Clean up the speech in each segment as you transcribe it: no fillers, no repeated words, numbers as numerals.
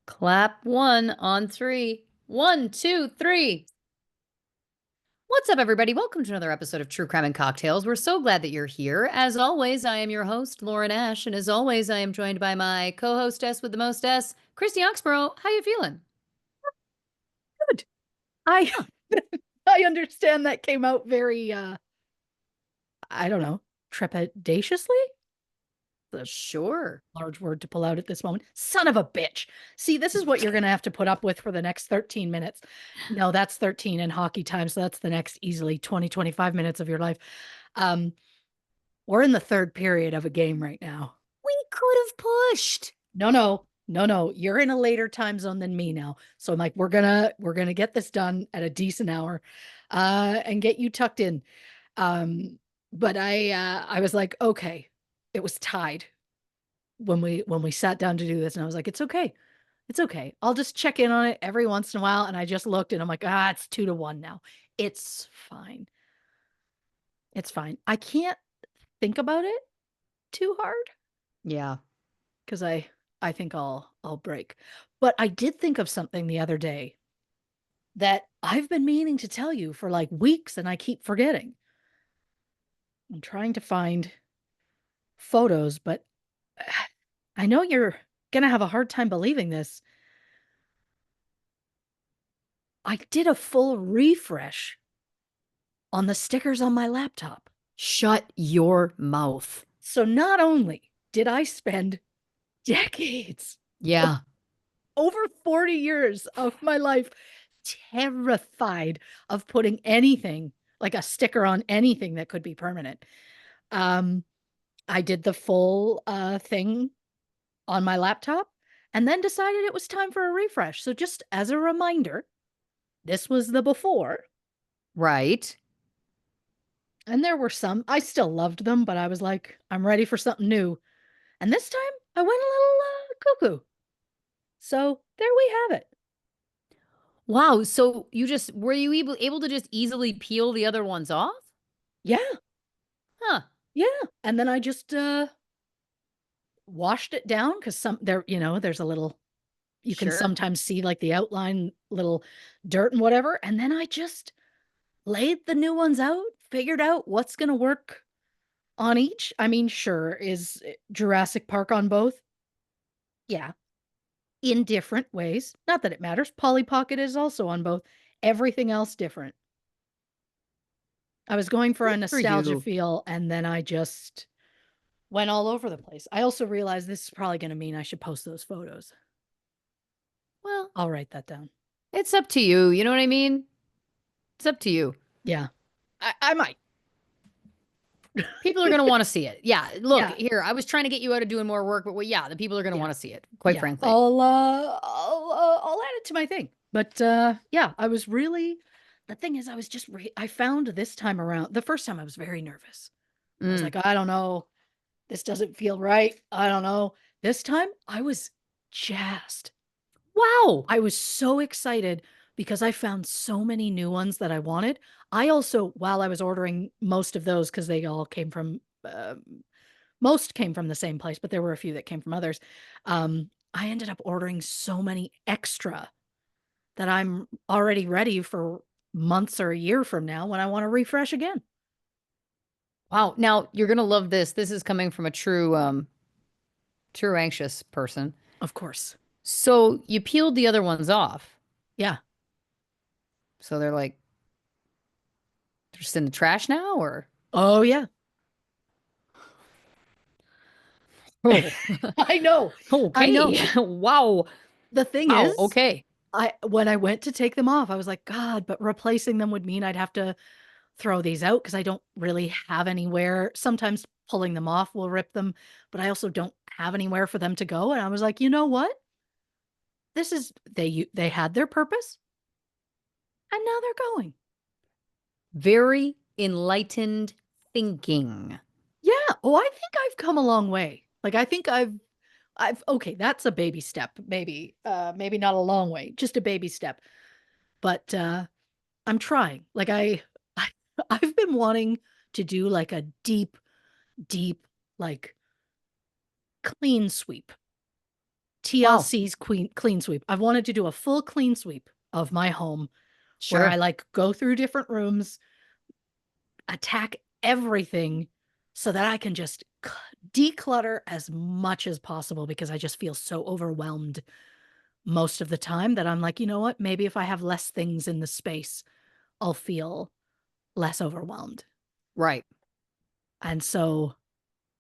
Clap one on three. One, two, three. What's up, everybody? Welcome to another episode of True Crime and Cocktails. We're so glad that you're here. As always, I am your host, Lauren Ash, and as always, I am joined by my co-hostess with the most S, Christy Oxborrow. How you feeling? Good. I Huh, I understand that came out very I don't know, trepidatiously? The sure. large word to pull out at this moment. Son of a bitch. See, this is what you're gonna have to put up with for the next 13 minutes. No, that's 13 in hockey time, so that's the next easily 20, 25 minutes of your life. Um, we're in the third period of a game right now. We could have pushed. No. You're in a later time zone than me now. So I'm like, we're gonna get this done at a decent hour, and get you tucked in. Um, but I was like, okay, it was tied when we sat down to do this, and I was like, it's okay. It's okay. I'll just check in on it every once in a while. And I just looked and I'm like, it's 2-1 now. It's fine. It's fine. I can't think about it too hard Yeah. because I think I'll break. But I did think of something the other day that I've been meaning to tell you for like weeks and I keep forgetting. I'm trying to find photos, but I know you're gonna have a hard time believing this. I did a full refresh on the stickers on my laptop. Shut your mouth. So not only did I spend decades, Yeah. over 40 years of my life, terrified of putting anything like a sticker on anything that could be permanent. Um, I did the full thing on my laptop and then decided it was time for a refresh. So just as a reminder, this was the before. Right. And there were some, I still loved them, but I was like, I'm ready for something new. And this time I went a little cuckoo. So there we have it. Wow. So you just were you able to just easily peel the other ones off? Yeah, Huh. yeah. And then I just washed it down because there's a little, you can Sure. sometimes see like the outline, little dirt and whatever. And then I just laid the new ones out, figured out what's going to work on each. I mean, sure, is Jurassic Park on both? Yeah, in different ways. Not that it matters. Polly Pocket is also on both. Everything else different. I was going for Good a for nostalgia you. feel and then I just went all over the place. I also realized this is probably going to mean I should post those photos. Well, I'll write that down. it's up to you. You know what I mean? It's up to you. Yeah, I might. People are going to want to see it. Yeah. Look, Yeah, here, I was trying to get you out of doing more work, but well, yeah, the people are going to yeah, want to see it, quite yeah. frankly. I'll add it to my thing. But yeah, I was really. The thing is, I was just I found this time around. The first time I was very nervous. I was Mm. like, I don't know. This doesn't feel right. I don't know. This time I was jazzed. Wow. I was so excited because I found so many new ones that I wanted. I also, while I was ordering most of those, because they all came from, most came from the same place, but there were a few that came from others. I ended up ordering so many extra that I'm already ready for months or a year from now when I want to refresh again. Wow. Now, you're going to love this. This is coming from a true anxious person. Of course. So you peeled the other ones off. Yeah. So they're like, they're just in the trash now, or? Oh, yeah. Oh, I know. I know. okay. Wow. The thing Wow. is, Okay. I when I went to take them off, I was like, God, but replacing them would mean I'd have to throw these out because I don't really have anywhere. Sometimes pulling them off will rip them, but I also don't have anywhere for them to go. And I was like, you know what? This is they had their purpose and now they're going. Very enlightened thinking. Yeah. Oh, I think I've come a long way. Like I think I've okay, that's a baby step, maybe. Maybe not a long way, just a baby step. But I'm trying. Like I I've been wanting to do like a deep, like clean sweep Wow. TLC's clean sweep. I've wanted to do a full clean sweep of my home where I Sure. like go through different rooms, attack everything so that I can just declutter as much as possible because I just feel so overwhelmed most of the time that I'm like, you know what? Maybe if I have less things in the space, I'll feel less overwhelmed. Right. And so,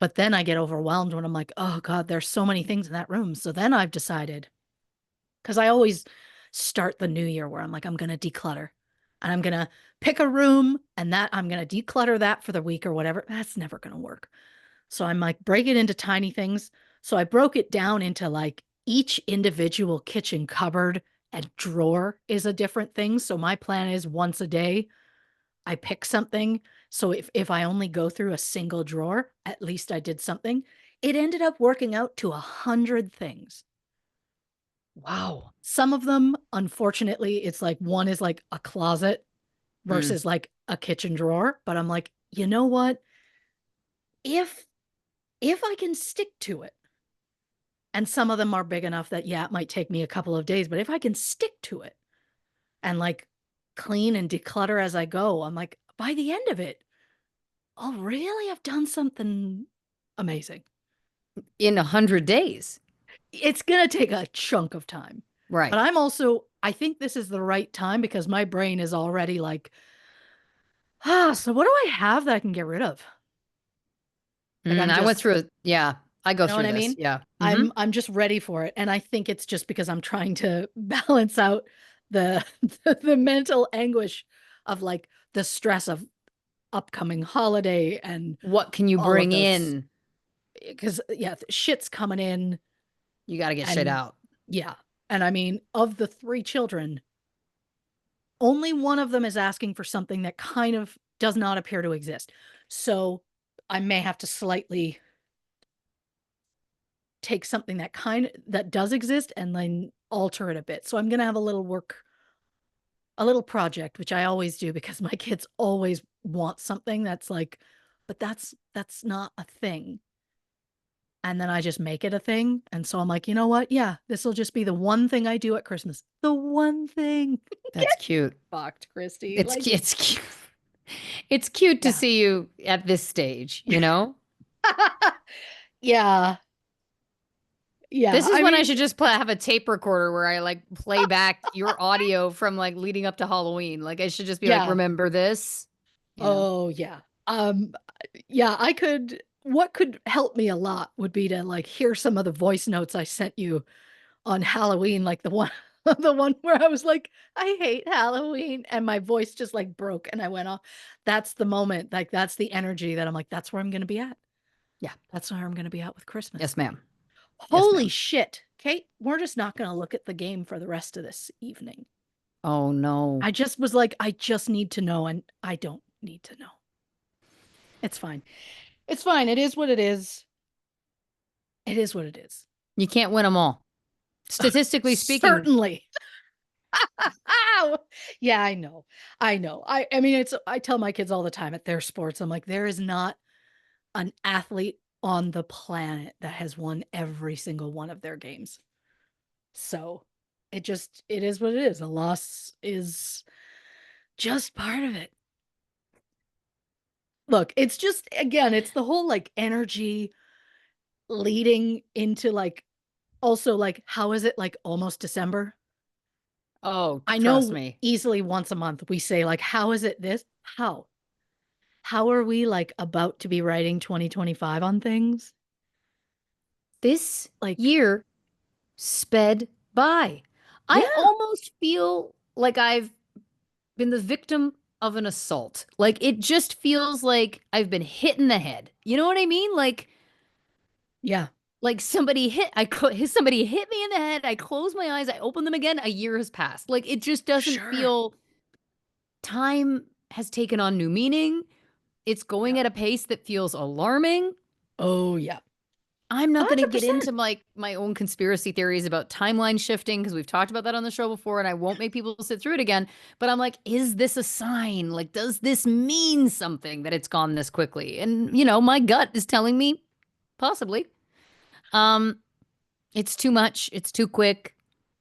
but then I get overwhelmed when I'm like, oh God, there's so many things in that room. So then I've decided, because I always start the new year where I'm like, I'm going to declutter and I'm going to pick a room and that I'm going to declutter that for the week or whatever. That's never going to work. So I'm like, break it into tiny things. So I broke it down into like each individual kitchen cupboard and drawer is a different thing. So my plan is once a day, I pick something. So if I only go through a single drawer, at least I did something. It ended up working out to 100 things. Wow. Some of them, unfortunately, it's like one is like a closet Mm. versus like a kitchen drawer. But I'm like, you know what? If if I can stick to it, and some of them are big enough that yeah, it might take me a couple of days, but if I can stick to it and like clean and declutter as I go, I'm like, by the end of it, I'll really have done something amazing. In 100 days. It's gonna take a chunk of time. But Right. I'm also, I think this is the right time because my brain is already like, so what do I have that I can get rid of? Like I'm I went just, through it. Yeah. I go you know what through I this. mean? Yeah. I'm just ready for it. And I think it's just because I'm trying to balance out the the mental anguish of like the stress of upcoming holiday and What can you all of bring those. in? Because yeah, shit's coming in. You got to get shit And out. yeah. And I mean, of the three children, only one of them is asking for something that kind of does not appear to exist. So I may have to slightly take something that that does exist and then alter it a bit. So I'm going to have a little a little project, which I always do because my kids always want something that's like, but that's not a thing. And then I just make it a thing. And so I'm like, you know what? Yeah, this will just be the one thing I do at Christmas. The one thing. That's Get cute. fucked, Christy. It's Like, it's cute. It's cute to yeah. see you at this stage, you know? Yeah. Yeah. This is I when I mean, should just have a tape recorder where I like play back your audio from like leading up to Halloween. Like I should just be like, yeah. remember this, you know? Oh, yeah. Yeah, I could, what could help me a lot would be to like hear some of the voice notes I sent you on Halloween, like the one, the one where I was like, I hate Halloween. And my voice just like broke and I went off. That's the moment. Like, that's the energy that I'm like, that's where I'm going to be at. Yeah. That's where I'm going to be at with Christmas. Yes, ma'am. Yes, Holy ma'am. shit. Kate, we're just not going to look at the game for the rest of this evening. Oh no. I just was like, I just need to know, and I don't need to know. It's fine. It's fine. It is what it is. It is what it is. You can't win them all. Statistically speaking, Certainly. Ow! Yeah, I know. I know. I mean it's I tell my kids all the time at their sports, I'm like, there is not an athlete on the planet that has won every single one of their games. So it is what it is. A loss is just part of it. Look, it's just again, it's the whole like energy leading into like also like how is it like almost December? oh, I trust know me. easily once a month we say like how is it this? How? How are we like about to be writing 2025 on things? This Like year sped by. I yeah, almost feel like I've been the victim of an assault. Like it just feels like I've been hit in the head. You know what I mean? yeah, Like somebody hit me in the head. I close my eyes, I open them again, a year has passed. Like it just doesn't sure. feel time has taken on new meaning. It's going Yeah. at a pace that feels alarming. Oh yeah. I'm not going to get 100%. into my own conspiracy theories about timeline shifting because we've talked about that on the show before and I won't make people sit through it again, but I'm like, is this a sign? Like does this mean something that it's gone this quickly? And you know, my gut is telling me possibly. Um It's too much. It's too quick.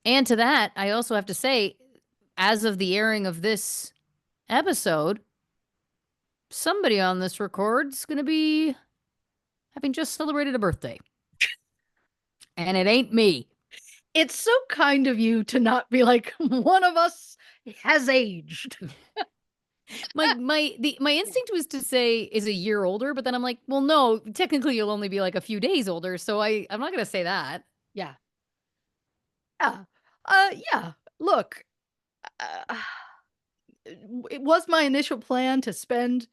And to that, I also have to say, as of the airing of this episode, somebody on this record's going to be having just celebrated a birthday. And it ain't me. It's so kind of you to not be like, one of us has aged. My instinct was to say is a year older, but then I'm like, well, no, technically you'll only be like a few days older, so I'm not gonna say that. Yeah. Yeah. Yeah. Look, uh, it was my initial plan to spend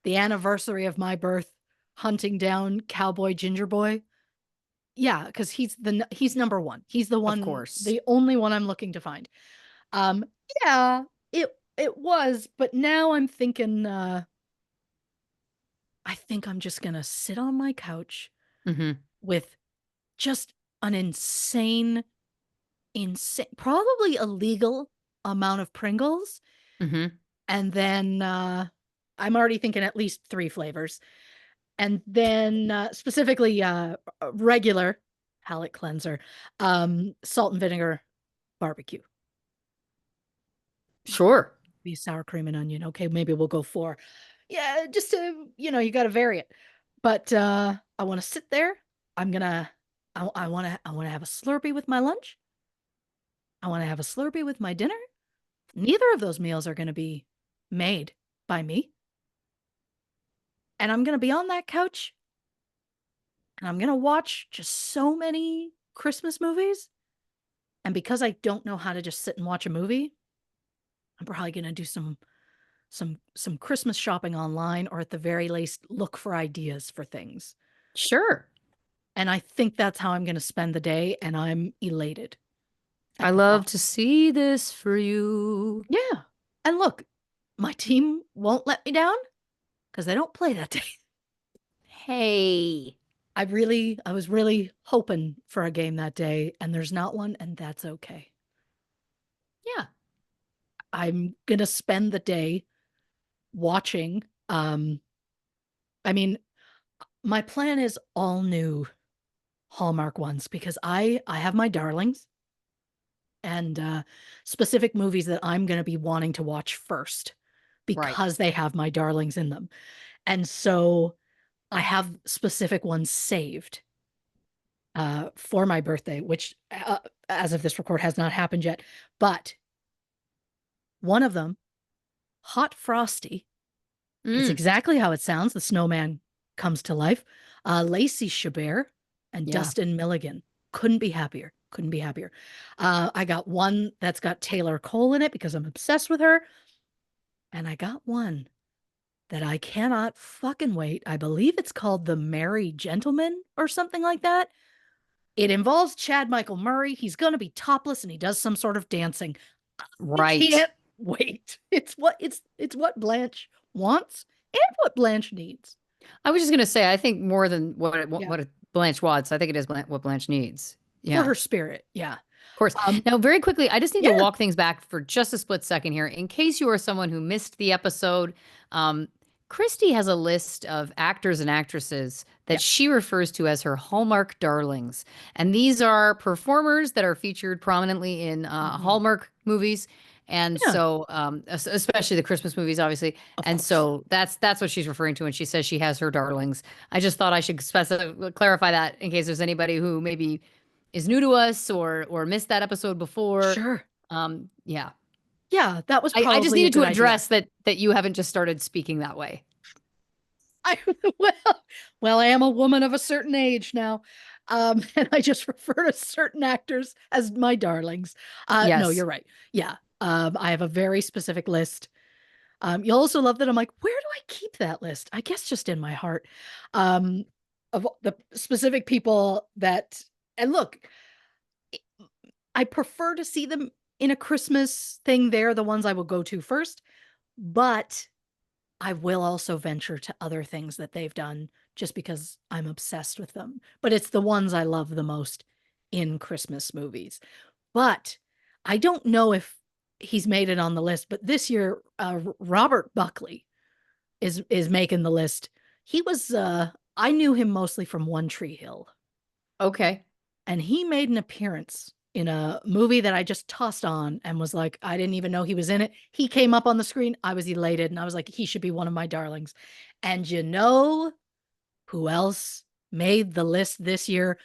the anniversary of my birth hunting down Cowboy Ginger Boy. Yeah, because he's number one. He's Of course. the only one I'm looking to find. Um, yeah, it was, but now I'm thinking, I think I'm just gonna sit on my couch Mm-hmm. with just an insane, probably illegal amount of Pringles, Mm-hmm. and then I'm already thinking at least 3 flavors, and then specifically a regular palate cleanser, salt and vinegar barbecue. Sure. Be sour cream and onion. Okay, maybe we'll go 4. Yeah, just to, you got to vary it. But I want to sit there. I'm gonna. I want to have a Slurpee with my lunch. I want to have a Slurpee with my dinner. Neither of those meals are going to be made by me. And I'm going to be on that couch and I'm going to watch just so many Christmas movies. And because I don't know how to just sit and watch a movie, I'm probably going to do some Christmas shopping online, or at the very least look for ideas for things. Sure. And I think that's how I'm going to spend the day, and I'm elated I at the love thought. to see this for you. Yeah. And look, my team won't let me down because they don't play that day. Hey. I was really hoping for a game that day, and there's not one, and that's okay. Yeah. I'm gonna spend the day watching. I mean, my plan is all new Hallmark ones because I have my darlings and specific movies that I'm gonna be wanting to watch first Right. because they have my darlings in them. And so I have specific ones saved for my birthday, which as of this record has not happened yet. But one of them, Hot Frosty, it's Mm. exactly how it sounds. The snowman comes to life. Lacey Chabert and Yeah. Dustin Milligan. Couldn't be happier. Couldn't be happier. I got one that's got Taylor Cole in it because I'm obsessed with her. And I got one that I cannot fucking wait. I believe it's called The Merry Gentleman or something like that. It involves Chad Michael Murray. He's going to be topless and he does some sort of dancing. I Right. can't wait. It's what Blanche wants and what Blanche needs. I was just gonna say, I think more than Yeah. what Blanche wants, I think it is what Blanche needs. For Yeah. her spirit. Yeah. Of course. Um, Now, very quickly, I just need to yeah. walk things back for just a split second here. In case you are someone who missed the episode, um, Christy has a list of actors and actresses Yeah. that she refers to as her Hallmark darlings. And these are performers that are featured prominently in Mhm. Hallmark movies. And Yeah. so, especially the Christmas movies, obviously. Of And course. so that's what she's referring to when she says she has her darlings. I just thought I should clarify that in case there's anybody who maybe is new to us or missed that episode before. Sure. Yeah. Yeah, that was I just probably a needed to good idea. address that you haven't just started speaking that way. I well, I am a woman of a certain age now. And I just refer to certain actors as my darlings. No, Yes. you're right. Yeah. I have a very specific list. You'll also love that I'm like, where do I keep that list? I guess just in my heart. Um, of the specific people that, and look, I prefer to see them in a Christmas thing. They're the ones I will go to first, but I will also venture to other things that they've done just because I'm obsessed with them. But it's the ones I love the most in Christmas movies. But I don't know if he's made it on the list, but this year Robert Buckley is making the list. He was I knew him mostly from One Tree Hill. Okay. and he made an appearance in a movie that I just tossed on and was like, I didn't even know he was in it. He came up on the screen. I was elated and I was like, he should be one of my darlings. And you know who else made the list this year?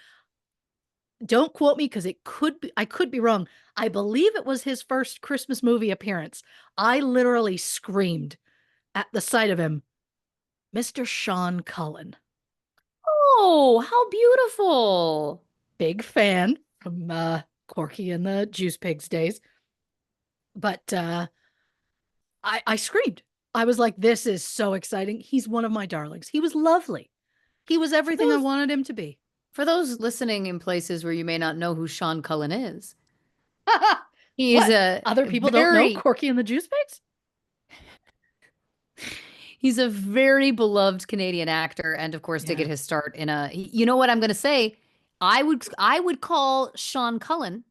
Don't quote me because I could be wrong. I believe it was his first Christmas movie appearance. I literally screamed at the sight of him, Mr. Sean Cullen. Oh, how beautiful. Big fan from Corky and the Juice Pigs days. But I screamed. I was like, this is so exciting. He's one of my darlings. He was lovely. He was For everything I those, wanted him to be. for those listening in places where you may not know who Sean Cullen is, he is What? a Other people don't know very Corky and the Juice Pigs? he's a very beloved Canadian actor, and of course, to Yeah. get his start in a, you know what I'm going to say? I would call Sean Cullen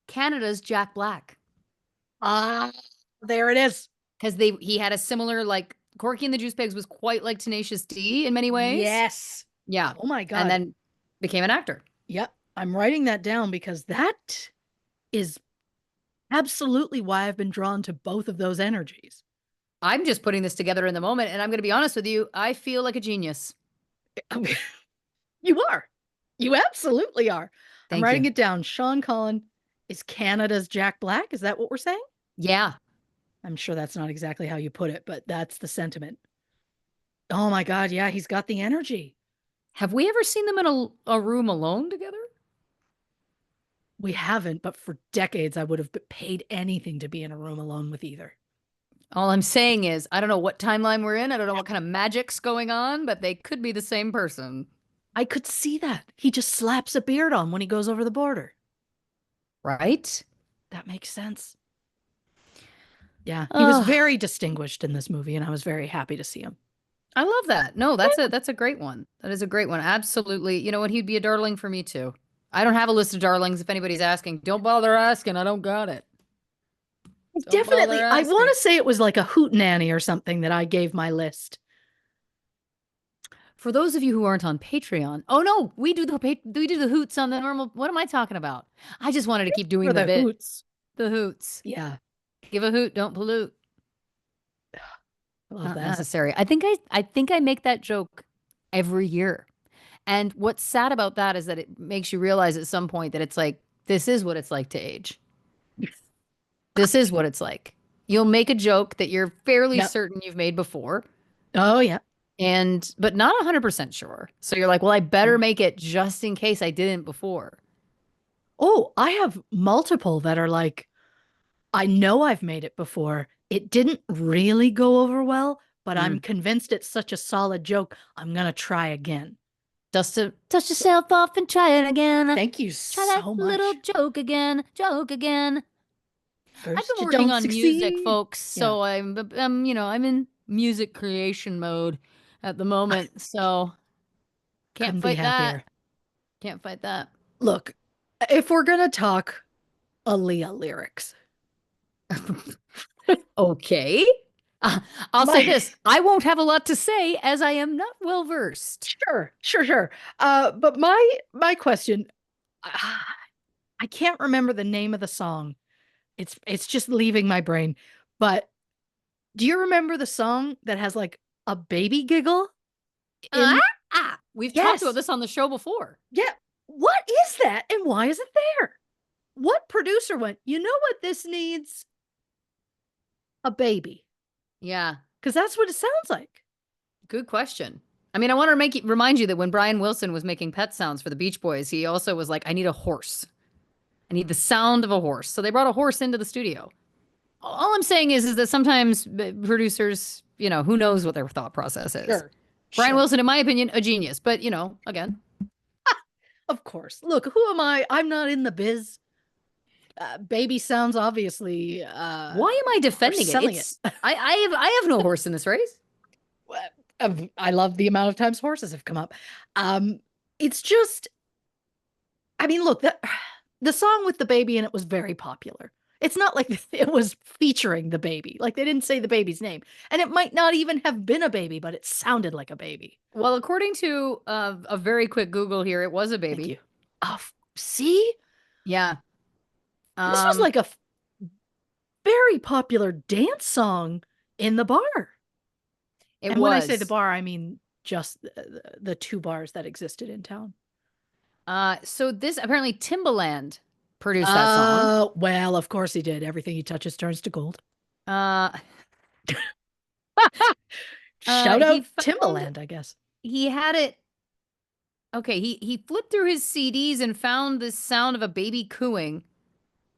Canada's Jack Black Ah, there it is. because he had a similar like Corky and the Juice Pigs was quite like Tenacious D in many ways. Yes. Yeah, Oh my and God. then became an actor. Yep. I'm writing that down because that is absolutely why I've been drawn to both of those energies. I'm just putting this together in the moment, and I'm going to be honest with you. I feel like a genius. You are. You absolutely are. I'm Thank writing you. it down. Sean Cullen is Canada's Jack Black. Is that what we're saying? Yeah. I'm sure that's not exactly how you put it, but that's the sentiment. Oh my God. Yeah, he's got the energy. Have we ever seen them in a room alone together? We haven't, but for decades, I would have paid anything to be in a room alone with either. All I'm saying is, I don't know what timeline we're in. I don't know what kind of magic's going on, but they could be the same person. I could see that. He just slaps a beard on when he goes over the border. Right? That makes sense. Yeah, he was Oh, very distinguished in this movie, and I was very happy to see him. I love that. No, that's a great one. That is a great one. Absolutely. You know what? He'd be a darling for me too. I don't have a list of darlings. If anybody's asking, don't bother asking. I don't got it. Don't bother Definitely, I want asking. to say it was like a hootenanny or something that I gave my list. For those of you who aren't on Patreon, oh no, we do the hoots on the normal. What am I talking about? I just wanted to keep For doing the the bit. hoots. The hoots. Yeah, Give a hoot, don't pollute. I love Not that. necessary. I think I make that joke every year. And what's sad about that is that it makes you realize at some point that it's like this is what it's like to age. This is what it's like. You'll make a joke that you're fairly Yep. certain you've made before Oh, yeah. and but not 100% sure. So you're like, "Well, I better Mm. make it just in case I didn't before." Oh, I have multiple that are like, I know I've made it before. It didn't really go over well, but I'm Mm. convinced it's such a solid joke. I'm gonna try again. Just to dust yourself off and try it again. Thank you Try that so little much. joke again. Joke again. I've First, been you working don't on music, succeed. folks, Yeah, so I'm in music creation mode at the moment, so can't couldn't be fight that. happier. Can't fight that. Look, if we're gonna talk Aaliyah lyrics, Okay. Uh, I'll say my this. I won't have a lot to say as I am not well versed. sure. But my question, I can't remember the name of the song. It's just leaving my brain. But do you remember the song that has like a baby giggle Ah, in? we've talked about Yes. this on the show before. Yeah. What is that and why is it there? What producer went, you know what this needs? A baby. Yeah, Because that's what it sounds like. good question. I mean, I want to remind you that when Brian Wilson was making pet sounds for the Beach Boys, he also was like, I need a horse. I need the sound of a horse. So they brought a horse into the studio. All I'm saying is that sometimes producers, who knows what their thought process is. Sure. Brian Sure. Wilson, in my opinion, a genius. But, again, Of course. Look, who am I? I'm not in the biz. Baby sounds obviously why am I are defending it? selling it. I have no horse in this race. I love the amount of times horses have come up. It's just, I mean, look, the song with the baby in it was very popular. It's not like it was featuring the baby. Like they didn't say the baby's name. And it might not even have been a baby, but it sounded like a baby. Well, according to a very quick Google here, it was a Thank baby. you. Oh, See, Yeah. this was Um, like a very popular dance song in the bar. it And when I say the was. bar, I mean just the two bars that existed in town. So this apparently Timbaland produced that song. Well, of course he did. Everything he touches turns to gold. Uh, Shout he out found Timbaland, I guess. he had it. Okay, he flipped through his CDs and found the sound of a baby cooing.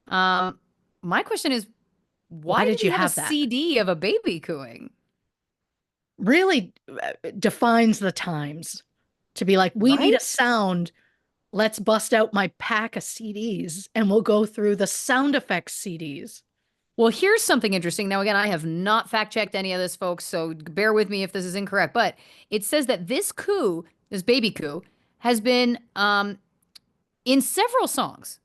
Um, my question is, Why why did did he you have a have that? CD of a baby cooing? Really defines the times to be like, we need a Right? sound. Let's bust out my pack of CDs and we'll go through the sound effects CDs. Well, here's something interesting. Now, again, I have not fact checked any of this, folks, so bear with me if this is incorrect. But it says that this coup, this baby coup, has been in several songs.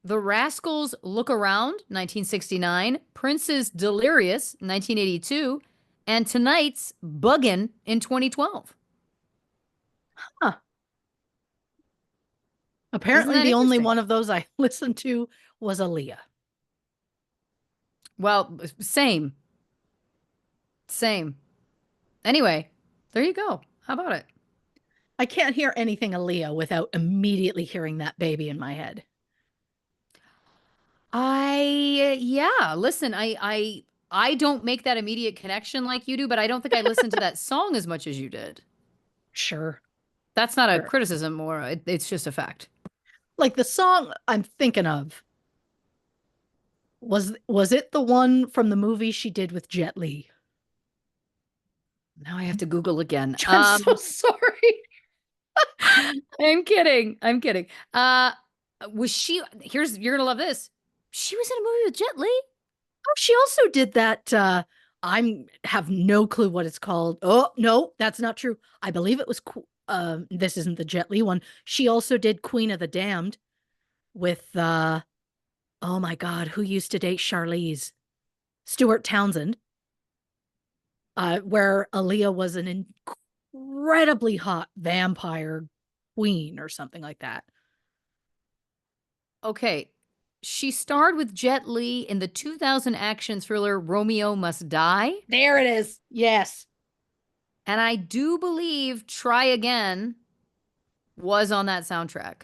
The Rascals' Look Around, 1969, Prince's Delirious, 1982, and tonight's Buggin' in 2012. Huh. Isn't Apparently, that the only interesting? one of those I listened to was Aaliyah. Well, same, same. Anyway, there you go. How about it? I can't hear anything Aaliyah without immediately hearing that baby in my head. Yeah, listen, I don't make that immediate connection like you do, but I don't think I listened to that song as much as you did. Sure, That's not a sure. criticism or it's just a fact. Like the song I'm thinking of was it the one from the movie she did with Jet Li? Now I have to Google again. I'm so sorry. I'm kidding. I'm kidding. Was she, here's, you're gonna love this. She was in a movie with Jet Li. Oh, she also did that. I'm have no clue what it's called. Oh no, that's not true. I believe it was. This isn't the Jet Li one. She also did Queen of the Damned with. Oh my God, who used to date Charlize? Stuart Townsend. Where Aaliyah was an incredibly hot vampire queen or something like that. Okay. She starred with Jet Li in the 2000 action thriller Romeo Must Die. There it is. Yes, And I do believe Try Again was on that soundtrack,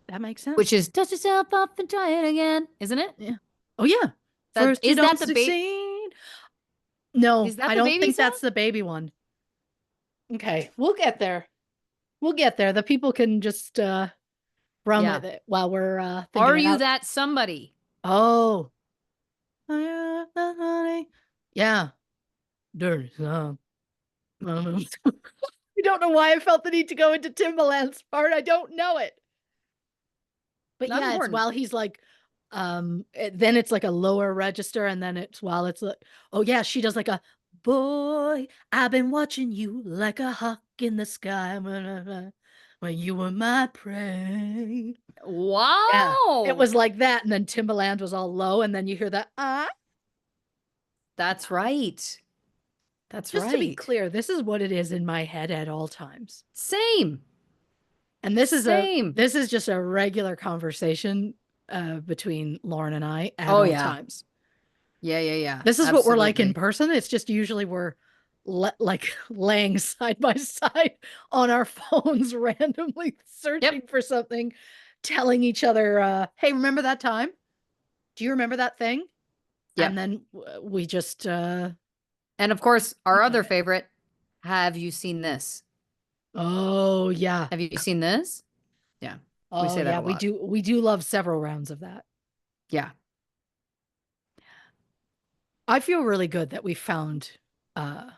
that makes which sense. is Dust Yourself Off and Try It Again, isn't it? Yeah. Oh yeah. That First you is don't that the bait? succeed. No, Is that I the don't baby think song? that's the baby one. Okay, we'll get there. We'll get there. The people can just run Yeah. with it while we're thinking Are it you out. that somebody? Oh, yeah. Dirty song. I don't know why I felt the need to go into Timbaland's part. I don't know it. But Not yeah, it's important. while he's like, then it's like a lower register, and then it's while it's like, oh yeah, she does like a boy, I've been watching you like a hawk in the sky when you were my prey. Yeah, it Wow. was like that, and then Timbaland was all low, and then you hear that ah. That's right. That's Just to be right. clear, this is what it is in my head at all times. Same. And Same. this is just a regular conversation between Lauren and I at Oh all yeah. times. Yeah, yeah, yeah. This is what we're like in Absolutely. person. It's just usually we're like laying side by side on our phones, randomly Yep. searching for something, telling each other, "Hey, remember that time? Do you remember that thing?" And Yep. then we just And of course, our think on other it. favorite, have you seen this? Oh yeah, Have you seen this? Yeah. We oh say that yeah. a lot. We do love several rounds of that. Yeah. I feel really good that we found uh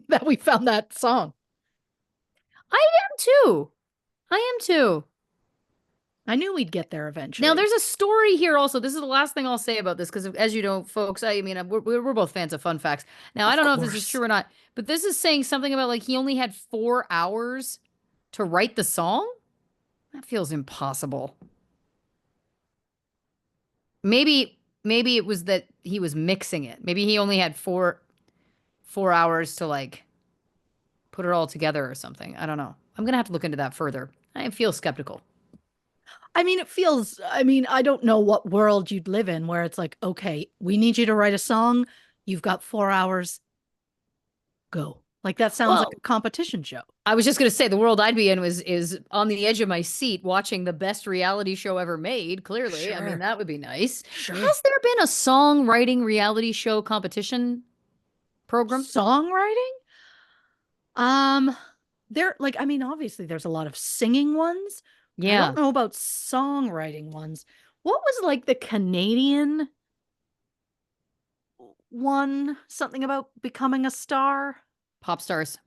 that we found that song. I am too. I am too. I knew we'd get there Now, eventually. there's a story here also. This is the last thing I'll say about this because, as you know, folks, I mean, we're both fans of fun facts. Now, I Of don't know if this is course. true or not, but this is saying something about like he only had 4 hours to write the song. That feels impossible. Maybe it was that he was mixing it. Maybe he only had four hours to like put it all together or something. I don't know. I'm gonna have to look into that further. I feel skeptical. I mean, I don't know what world you'd live in where it's like, okay, we need you to write a song. You've got 4 hours, go. Like that sounds like Well, a competition show. I was just gonna say the world I'd be in is on the edge of my seat watching the best reality show ever made. Clearly, I mean Sure, that would be nice. sure. Has there been a songwriting reality show competition program? Songwriting? Um, I mean, obviously there's a lot of singing ones, but I don't Yeah, know about songwriting ones. What was like the Canadian one? Something about becoming a star? pop stars.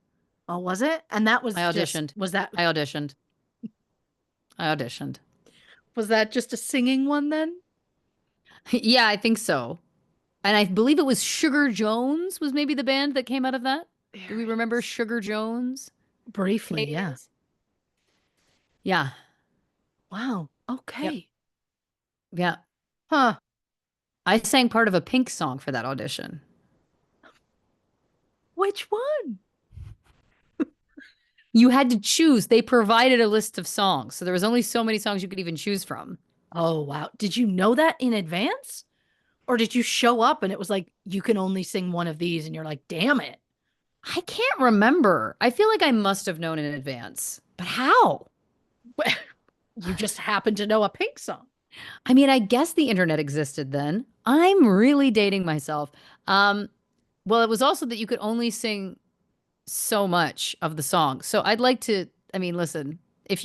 Oh, was it? And that I was just, auditioned. was that I auditioned. I auditioned. was that just a singing one then? Yeah, I think so. And I believe it was Sugar Jones was maybe the band that came out of that. Do we There remember is. Sugar Jones? Briefly, yeah. Canadians? Yeah. Wow. Yep. Okay. Yeah. Huh. I sang part of a Pink song for that audition. Which one? You had to choose. They provided a list of songs. So there was only so many songs you could even choose from. Oh, wow. Did you know that in advance? Or did you show up and it was like, you can only sing one of these and you're like, damn it. I can't remember. I feel like I must have known in advance. But how? You just happen to know a Pink song. I mean, I guess the internet existed then. I'm really dating myself. Um, well, it was also that you could only sing so much of the song. So I'd like to, I mean, listen, if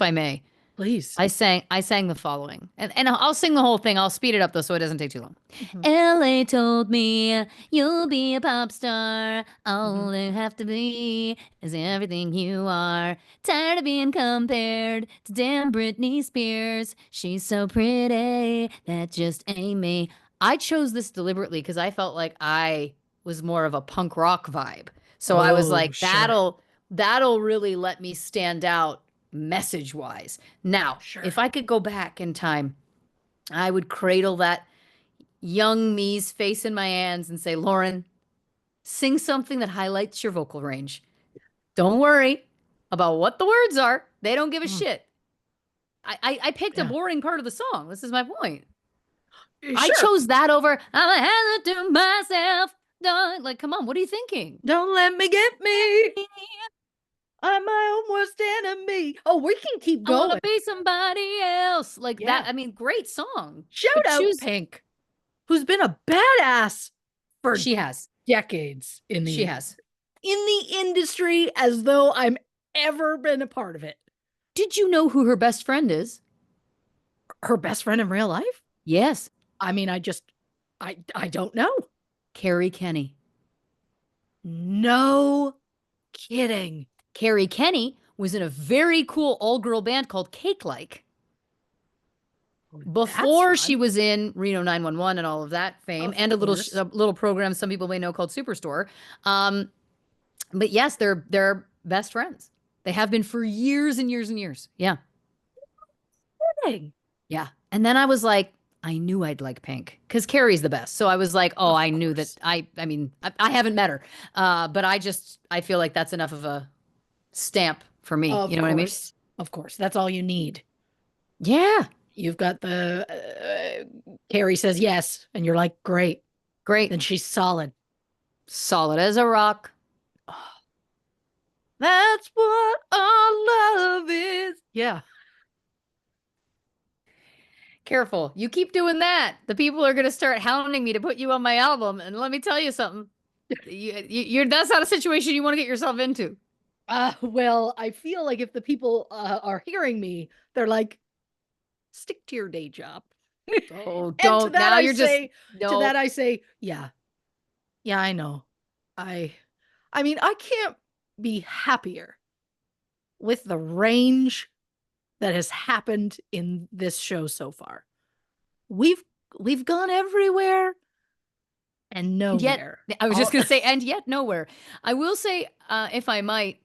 I may, Please. I sang the following. And I'll sing the whole thing. I'll speed it up though so it doesn't take too long. Mhm, LA told me you'll be a pop star. mhm. All you have to be is everything you are. Tired of being compared to damn Britney Spears. She's so pretty. That just ain't me. I chose this deliberately because I felt like I was more of a punk rock vibe. So I was Oh, like, sure. that'll really let me stand out message wise. Now, if Sure. I could go back in time, I would cradle that young me's face in my hands and say, Lauren, sing something that highlights your vocal range. Don't worry about what the words are. They don't give a Mm, shit. I picked a yeah. boring part of the song. This is my point. I Sure. chose that over, I'm a hand to myself. Don't, like, come on, what are you thinking? Don't let me get me. I'm my own worst enemy. Oh, we can keep I want to going. be somebody else. Like that. Yeah. I mean, great song. Shout But out choose. Pink, who's been a badass for She has. decades She has. in the industry as though I'm ever been a part of it. Did you know who her best friend is? Her best friend in real life? Yes, I mean, I don't know. Carrie Kenny. No kidding. Carrie Kenny was in a very cool all-girl band called Cake Like That's before she fun. was in Reno 911 and all of that fame, Of and course. a little program some people may know called Superstore. Um, but yes, they're best friends. They have been for years and years and years. Yeah, Kidding. yeah. And then I was like, I knew I'd like Pink because Carrie's the best. So I was like, oh, Of I knew that. course. I mean, I haven't met her, but I feel like that's enough of a stamp for me. You Of know what I mean? course. Of course. That's all you need. Yeah, You've got the Carrie says yes, and you're like, great. great. Then she's solid. Solid as a rock. Oh, that's what all love is. Yeah. Careful. You keep doing that. The people are going to start hounding me to put you on my album. And let me tell you something. You're that's not a situation you want to get yourself into. Well, I feel like if the people are hearing me, they're like, stick to your day job. Oh, And to don't. that Now I you're just say, no. yeah, yeah, I know. I I mean, I can't be happier with the range that has happened in this show so far. We've we've gone everywhere and And yet, nowhere. I was just All going to say, and yet nowhere. I will say, if I might,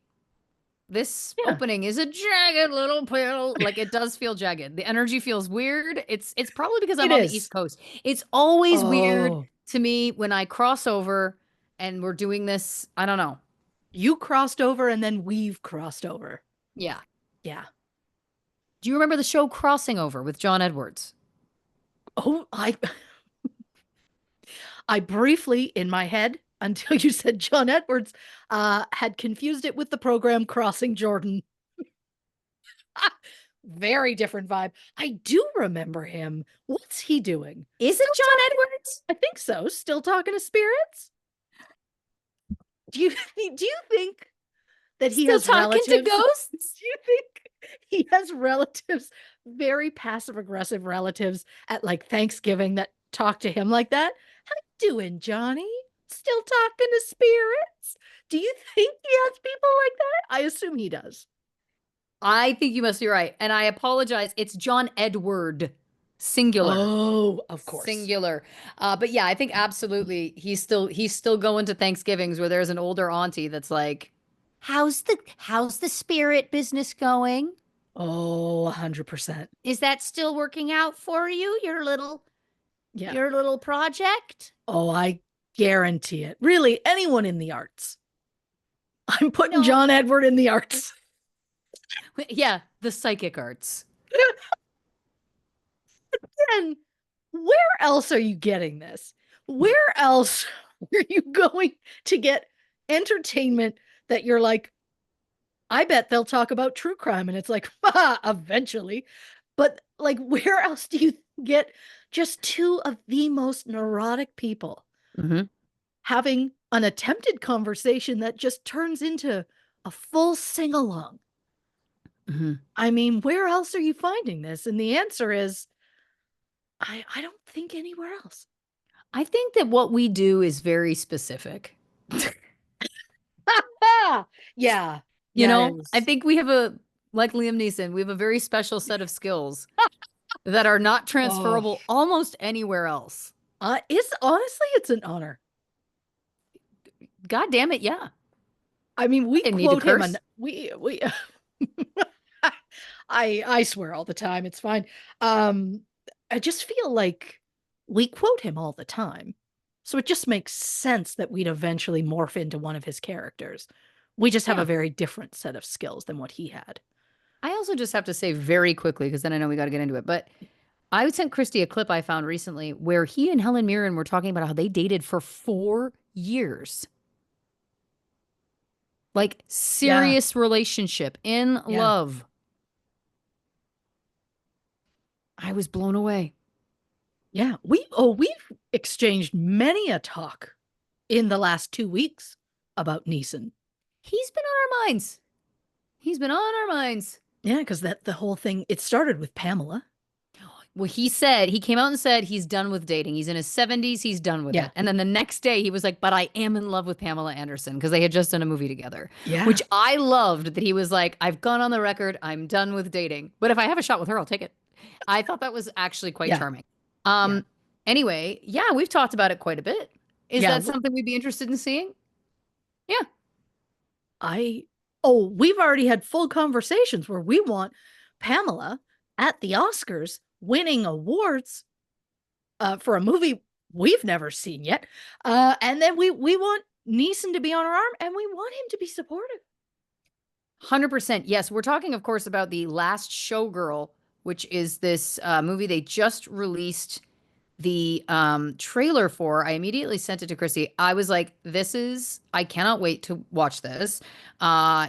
this yeah. opening is a jagged little pill. Like it does feel jagged. The energy feels weird. It's probably because I'm It on the is. East Coast. It's always weird Oh, to me when I cross over and we're doing this. I don't know. You crossed over and then we've crossed over. Yeah. Yeah. Do you remember the show Crossing Over with John Edwards? Oh, I briefly in my head until you said John Edwards had confused it with the program Crossing Jordan. Very different vibe. I do remember him. What's he doing? Is it Still John talking? Edwards? I think so. Still talking to spirits? Do you think that he Still has talking to relatives? ghosts? Do you think he has relatives, very passive aggressive relatives at like Thanksgiving that talk to him like that? How you doing, Johnny? Still talking to spirits? Do you think he has people like that? I assume he does. I think you must be right. And I apologize. It's John Edward, singular. Oh, of course. Singular. But yeah, I think absolutely he's still going to Thanksgivings where there's an older auntie that's like, how's the spirit business going? Oh, 100%. Is that still working out for you, Yeah. your little project? Oh, I guarantee it. Really, anyone in the arts. I'm putting No. John Edward in the arts. Yeah, the psychic arts. And where else are you getting this? Where else are you going to get entertainment that you're like, I bet they'll talk about true crime? And it's like, eventually. But like, where else do you get just two of the most neurotic people Mm-hmm. having an attempted conversation that just turns into a full sing along? Mm-hmm. I mean, where else are you finding this? And the answer is, I don't think anywhere else. I think that what we do is very specific. Yeah. You Yeah, know, it I is. think we have a, like Liam Neeson, we have a very special set of skills that are not Oh, transferable almost anywhere else. it's honestly, it's an honor. God damn it, yeah. I mean, I we didn't need to quote him and curse. we I swear all the time. It's fine. Um, I just feel like we quote him all the time. So it just makes sense that we'd eventually morph into one of his characters. We just have a Yeah. very different set of skills than what he had. I also just have to say very quickly, because then I know we got to get into it. But I sent Christy a clip I found recently where he and Helen Mirren were talking about how they dated for 4 years. Like Yeah. serious relationship, in Yeah. love. I was blown away. Yeah. We've exchanged many a talk in the last 2 weeks about Neeson. He's been on our minds. He's been on our minds. Yeah, because that the whole thing it started with Pamela. Well, he came out and said he's done with dating. He's in his 70s. He's done with Yeah. it. And then the next day he was like, but I am in love with Pamela Anderson because they had just done a movie together, Yeah. which I loved that he was like, I've gone on the record. I'm done with dating. But if I have a shot with her, I'll take it. I thought that was actually quite Yeah. charming. Yeah. Anyway, yeah, we've talked about it quite a bit. Is Yeah. that something we'd be interested in seeing? Yeah. I we've already had full conversations where we want Pamela at the Oscars winning awards for a movie we've never seen yet. And then we want Neeson to be on her arm and we want him to be supportive. 100%. Yes. We're talking, of course, about The Last Showgirl, which is this movie they just released the trailer for. I immediately sent it to Chrissy. I was like, I cannot wait to watch this.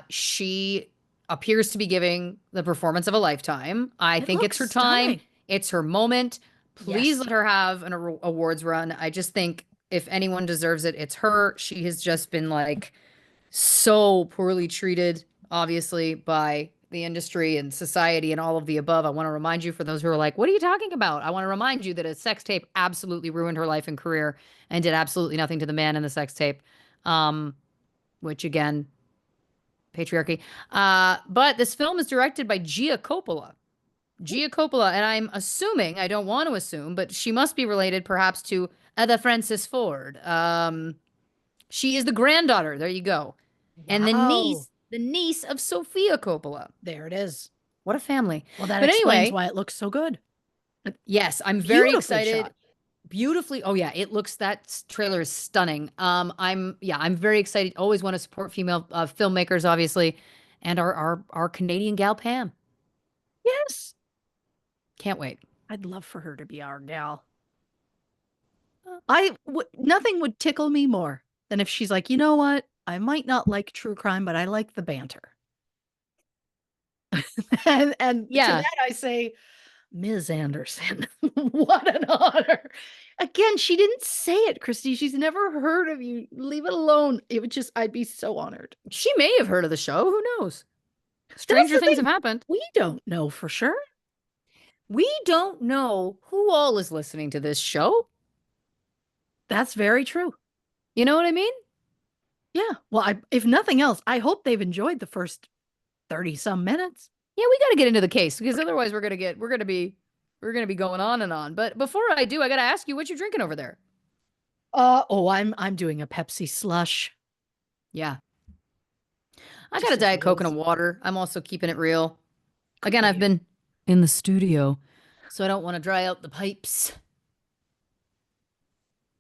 She appears to be giving the performance of a lifetime. I It think it's looks her time, stunning. it's her moment. Please Yes. let her have an awards run. I just think if anyone deserves it, it's her. She has just been like so poorly treated, obviously, by the industry and society and all of the above. I want to remind you, for those who are like, what are you talking about? I want to remind you that a sex tape absolutely ruined her life and career and did absolutely nothing to the man in the sex tape. Um, which again, patriarchy. But this film is directed by Gia Coppola. Gia Coppola, and I'm assuming, I don't want to assume, but she must be related perhaps to the Francis Ford. She is the granddaughter. There you go. And Wow. the niece of Sophia Coppola. There it is. What a family. Well, that But explains anyway, why it looks so good. yes, I'm very Beautifully excited. shot. beautifully. Oh yeah, it looks that trailer is stunning. I'm very excited. Always want to support female filmmakers, obviously, and our Canadian gal Pam. Yes. Can't wait. I'd love for her to be our gal. Uh, Nothing would tickle me more than if she's like, you know what? I might not like true crime, but I like the banter. And to yeah, that I say, Ms. Anderson, what an honor. Again, she didn't say it, Christy. She's never heard of you. Leave it alone. It would just, I'd be so honored. she may have heard of the show. Who knows? That's Stranger the things thing. have happened. We don't know for sure. We don't know who all is listening to this show. That's very true. You know what I mean? Yeah. Well, if nothing else, I hope they've enjoyed the first 30 some minutes. Yeah, we got to get into the case because otherwise we're gonna be going on and on. But before I do, I got to ask you what you drinking over there. I'm doing a Pepsi slush. Yeah, I got a Just as Diet it Coke and a is. water. I'm also keeping it real. Good Again, for I've you. been in the studio, so I don't want to dry out the pipes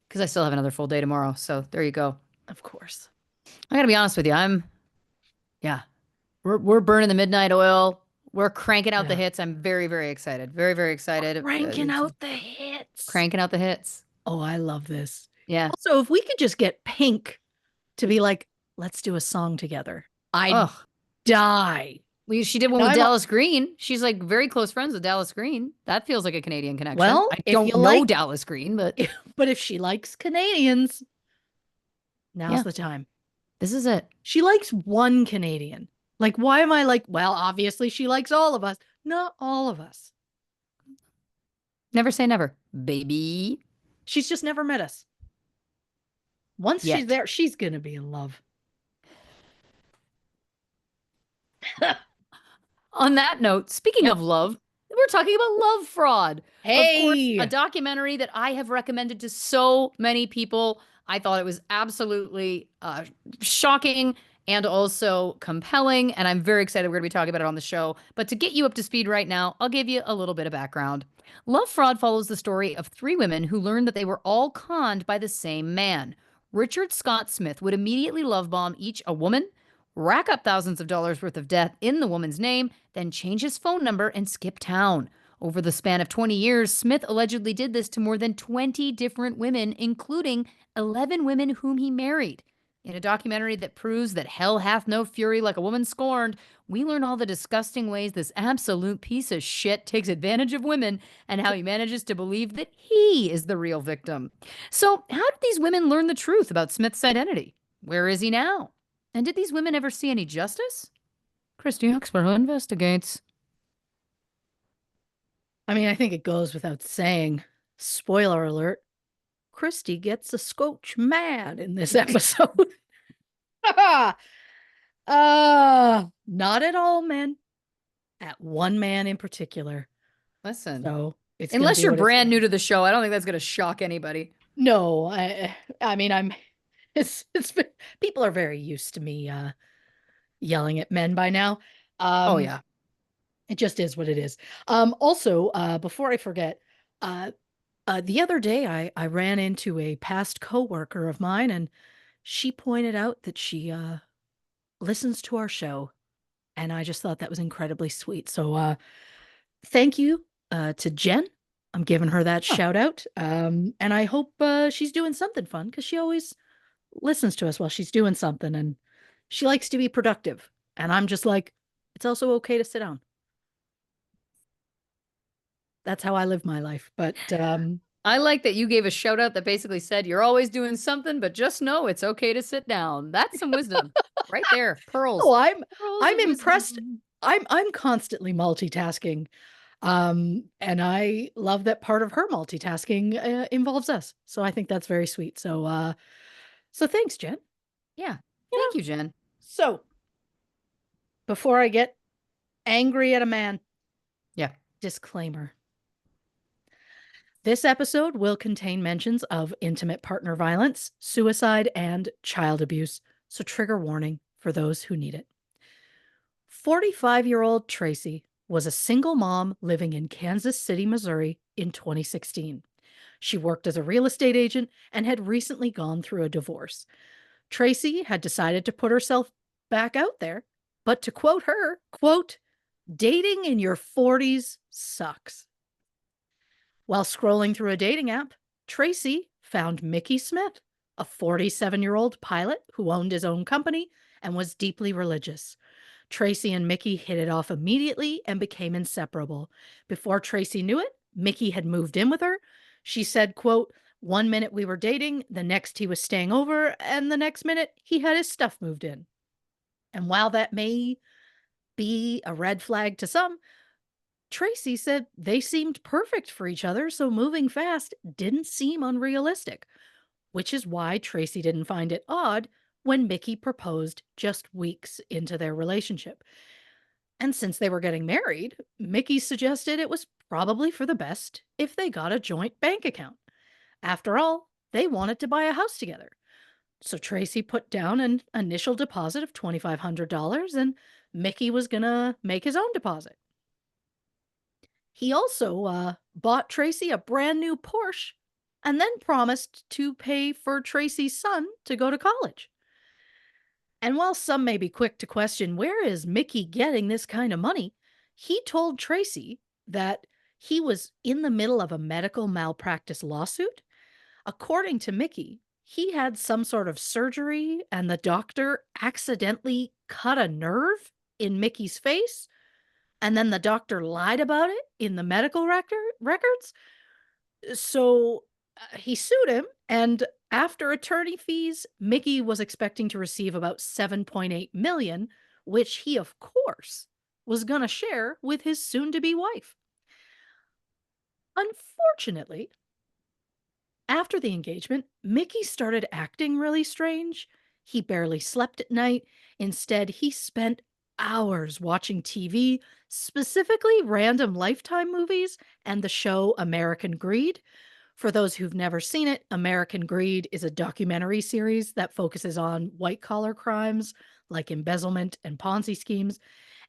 because I still have another full day tomorrow. So there you go. Of course. I got to be honest with you. Yeah, we're burning the midnight oil. We're cranking out the Yeah. hits. I'm very, very excited. Very, very excited. Ranking out the hits. Cranking out the hits. Oh, I love this. Yeah. Also, if we could just get Pink to be like, let's do a song together, I'd Oh, die. well, she did one And with I'm Dallas Green. She's like very close friends with Dallas Green. That feels like a Canadian connection. well, I if you don't know like, Dallas Green, but but if she likes Canadians, now's yeah, the time. this is it. She likes one Canadian. Like, why am I like, well, obviously she likes all of us. Not all of us. Never say never, baby. She's just never met us. Once she's Yet. there, she's going to be in love. On that note, speaking Yep. of love, we're talking about Love Fraud. Of course, a Hey, documentary that I have recommended to so many people. I thought it was absolutely shocking and also compelling, and I'm very excited we're going to be talking about it on the show. But to get you up to speed right now, I'll give you a little bit of background. Love Fraud follows the story of three women who learned that they were all conned by the same man. Richard Scott Smith would immediately love bomb each a woman, rack up thousands of dollars worth of debt in the woman's name, then change his phone number and skip town. Over the span of 20 years, Smith allegedly did this to more than 20 different women, including 11 women whom he married. In a documentary that proves that hell hath no fury like a woman scorned, we learn all the disgusting ways this absolute piece of shit takes advantage of women and how he manages to believe that he is the real victim. So, how did these women learn the truth about Smith's identity? Where is he now? And did these women ever see any justice? Christy Oxborrow investigates. I mean, I think it goes without saying. Spoiler alert. Christy gets a scotch mad in this episode. Not at all men. At one man in particular. Listen, So it's gonna unless be you're what it's brand gonna new be. to the show, I don't think that's going to shock anybody. No, I mean I'm it's people are very used to me yelling at men by now. Oh, Um yeah. it just is what it is. Also, before I forget, uh the other day I ran into a past coworker of mine and she pointed out that she listens to our show and I just thought that was incredibly sweet. So thank you to Jen. I'm giving her that Oh, shout out. And I hope she's doing something fun because she always listens to us while she's doing something and she likes to be productive. And I'm just like, it's also okay to sit down. That's how I live my life. But I like that you gave a shout out that basically said you're always doing something, but just know it's okay to sit down. That's some wisdom right there. oh, Pearls. Pearls I'm of impressed. wisdom. I'm constantly multitasking. And I love that part of her multitasking involves us. So I think that's very sweet. So thanks, Jen. Yeah. You Thank know, you, Jen. so before I get angry at a man, Yeah. disclaimer. This episode will contain mentions of intimate partner violence, suicide, and child abuse. So trigger warning for those who need it. 45-year-old Tracy was a single mom living in Kansas City, Missouri in 2016. She worked as a real estate agent and had recently gone through a divorce. Tracy had decided to put herself back out there, but to quote her, quote, dating in your 40s sucks. While scrolling through a dating app, Tracy found Mickey Smith, a 47-year-old pilot who owned his own company and was deeply religious. Tracy and Mickey hit it off immediately and became inseparable. Before Tracy knew it, Mickey had moved in with her. She said, quote, one minute we were dating, the next he was staying over, and the next minute he had his stuff moved in. And while that may be a red flag to some, Tracy said they seemed perfect for each other, so moving fast didn't seem unrealistic, which is why Tracy didn't find it odd when Mickey proposed just weeks into their relationship. And since they were getting married, Mickey suggested it was probably for the best if they got a joint bank account. After all, they wanted to buy a house together. So Tracy put down an initial deposit of $2,500 and Mickey was going to make his own deposit. He also bought Tracy a brand new Porsche and then promised to pay for Tracy's son to go to college. And while some may be quick to question where is Mickey getting this kind of money, he told Tracy that he was in the middle of a medical malpractice lawsuit. According to Mickey, he had some sort of surgery and the doctor accidentally cut a nerve in Mickey's face. And then the doctor lied about it in the medical records. So he sued him. And after attorney fees, Mickey was expecting to receive about 7.8 million, which he, of course, was going to share with his soon to be wife. Unfortunately, after the engagement, Mickey started acting really strange. He barely slept at night. Instead, he spent hours watching TV, specifically random Lifetime movies and the show American Greed. For those who've never seen it, American Greed is a documentary series that focuses on white collar crimes like embezzlement and Ponzi schemes.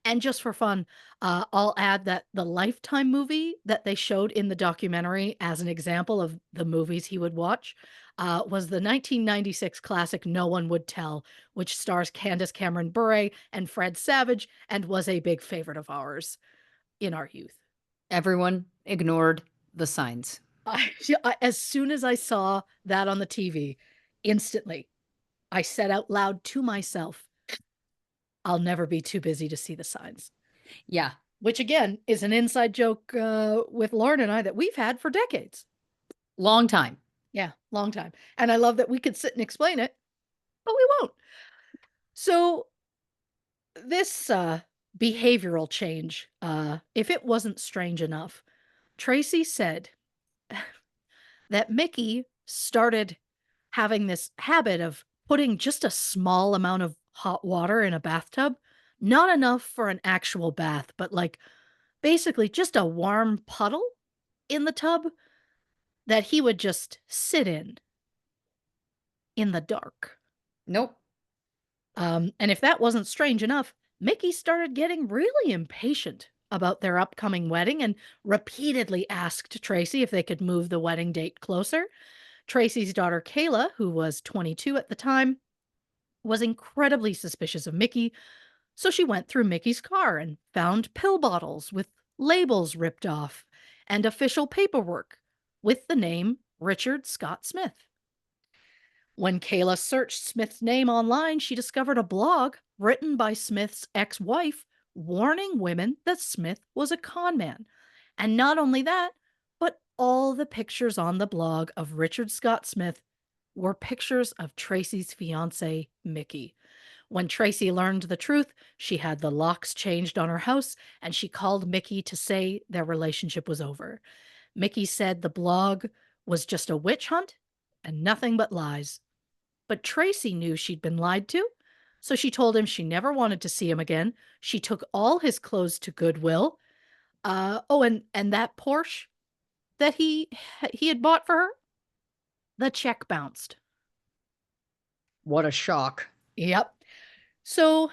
And just for fun, I'll add that the Lifetime movie that they showed in the documentary as an example of the movies he would watch was the 1996 classic No One Would Tell, which stars Candace Cameron Bure and Fred Savage and was a big favorite of ours in our youth. Everyone ignored the signs. As soon as I saw that on the TV, instantly, I said out loud to myself, I'll never be too busy to see the signs. Yeah. Which again is an inside joke with Lauren and I that we've had for decades. Long time. Yeah, long time. And I love that we could sit and explain it, but we won't. So this behavioral change, if it wasn't strange enough, Tracy said that Mickey started having this habit of putting just a small amount of hot water in a bathtub, not enough for an actual bath, but like basically just a warm puddle in the tub that he would just sit in the dark. Nope. And if that wasn't strange enough, Mickey started getting really impatient about their upcoming wedding and repeatedly asked Tracy if they could move the wedding date closer. Tracy's daughter, Kayla, who was 22 at the time, was incredibly suspicious of Mickey, so she went through Mickey's car and found pill bottles with labels ripped off and official paperwork with the name Richard Scott Smith. When Kayla searched Smith's name online, she discovered a blog written by Smith's ex-wife warning women that Smith was a con man. And not only that, but all the pictures on the blog of Richard Scott Smith were pictures of Tracy's fiance, Mickey. When Tracy learned the truth, she had the locks changed on her house and she called Mickey to say their relationship was over. Mickey said the blog was just a witch hunt and nothing but lies. But Tracy knew she'd been lied to, so she told him she never wanted to see him again. She took all his clothes to Goodwill. And that Porsche that he had bought for her, the check bounced. What a shock. Yep. So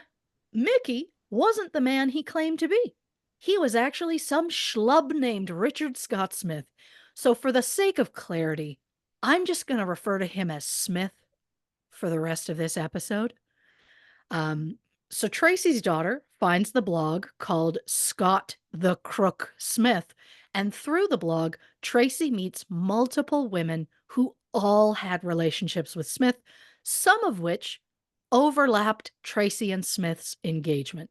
Mickey wasn't the man he claimed to be. He was actually some schlub named Richard Scott Smith. So, for the sake of clarity, I'm just going to refer to him as Smith for the rest of this episode. Um, so, Tracy's daughter finds the blog called Scott the Crook Smith. And through the blog, Tracy meets multiple women who all had relationships with Smith, some of which overlapped Tracy and Smith's engagement.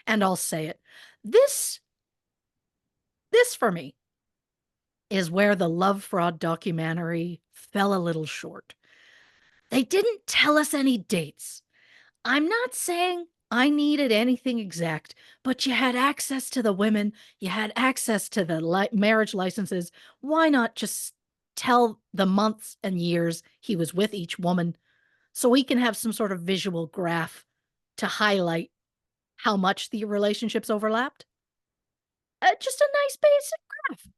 And I'll say it. This this for me is where the Love Fraud documentary fell a little short. They didn't tell us any dates. I'm not saying I needed anything exact, but you had access to the women, you had access to the marriage licenses. Why not just tell the months and years he was with each woman so we can have some sort of visual graph to highlight how much the relationships overlapped? Just a nice basic graph.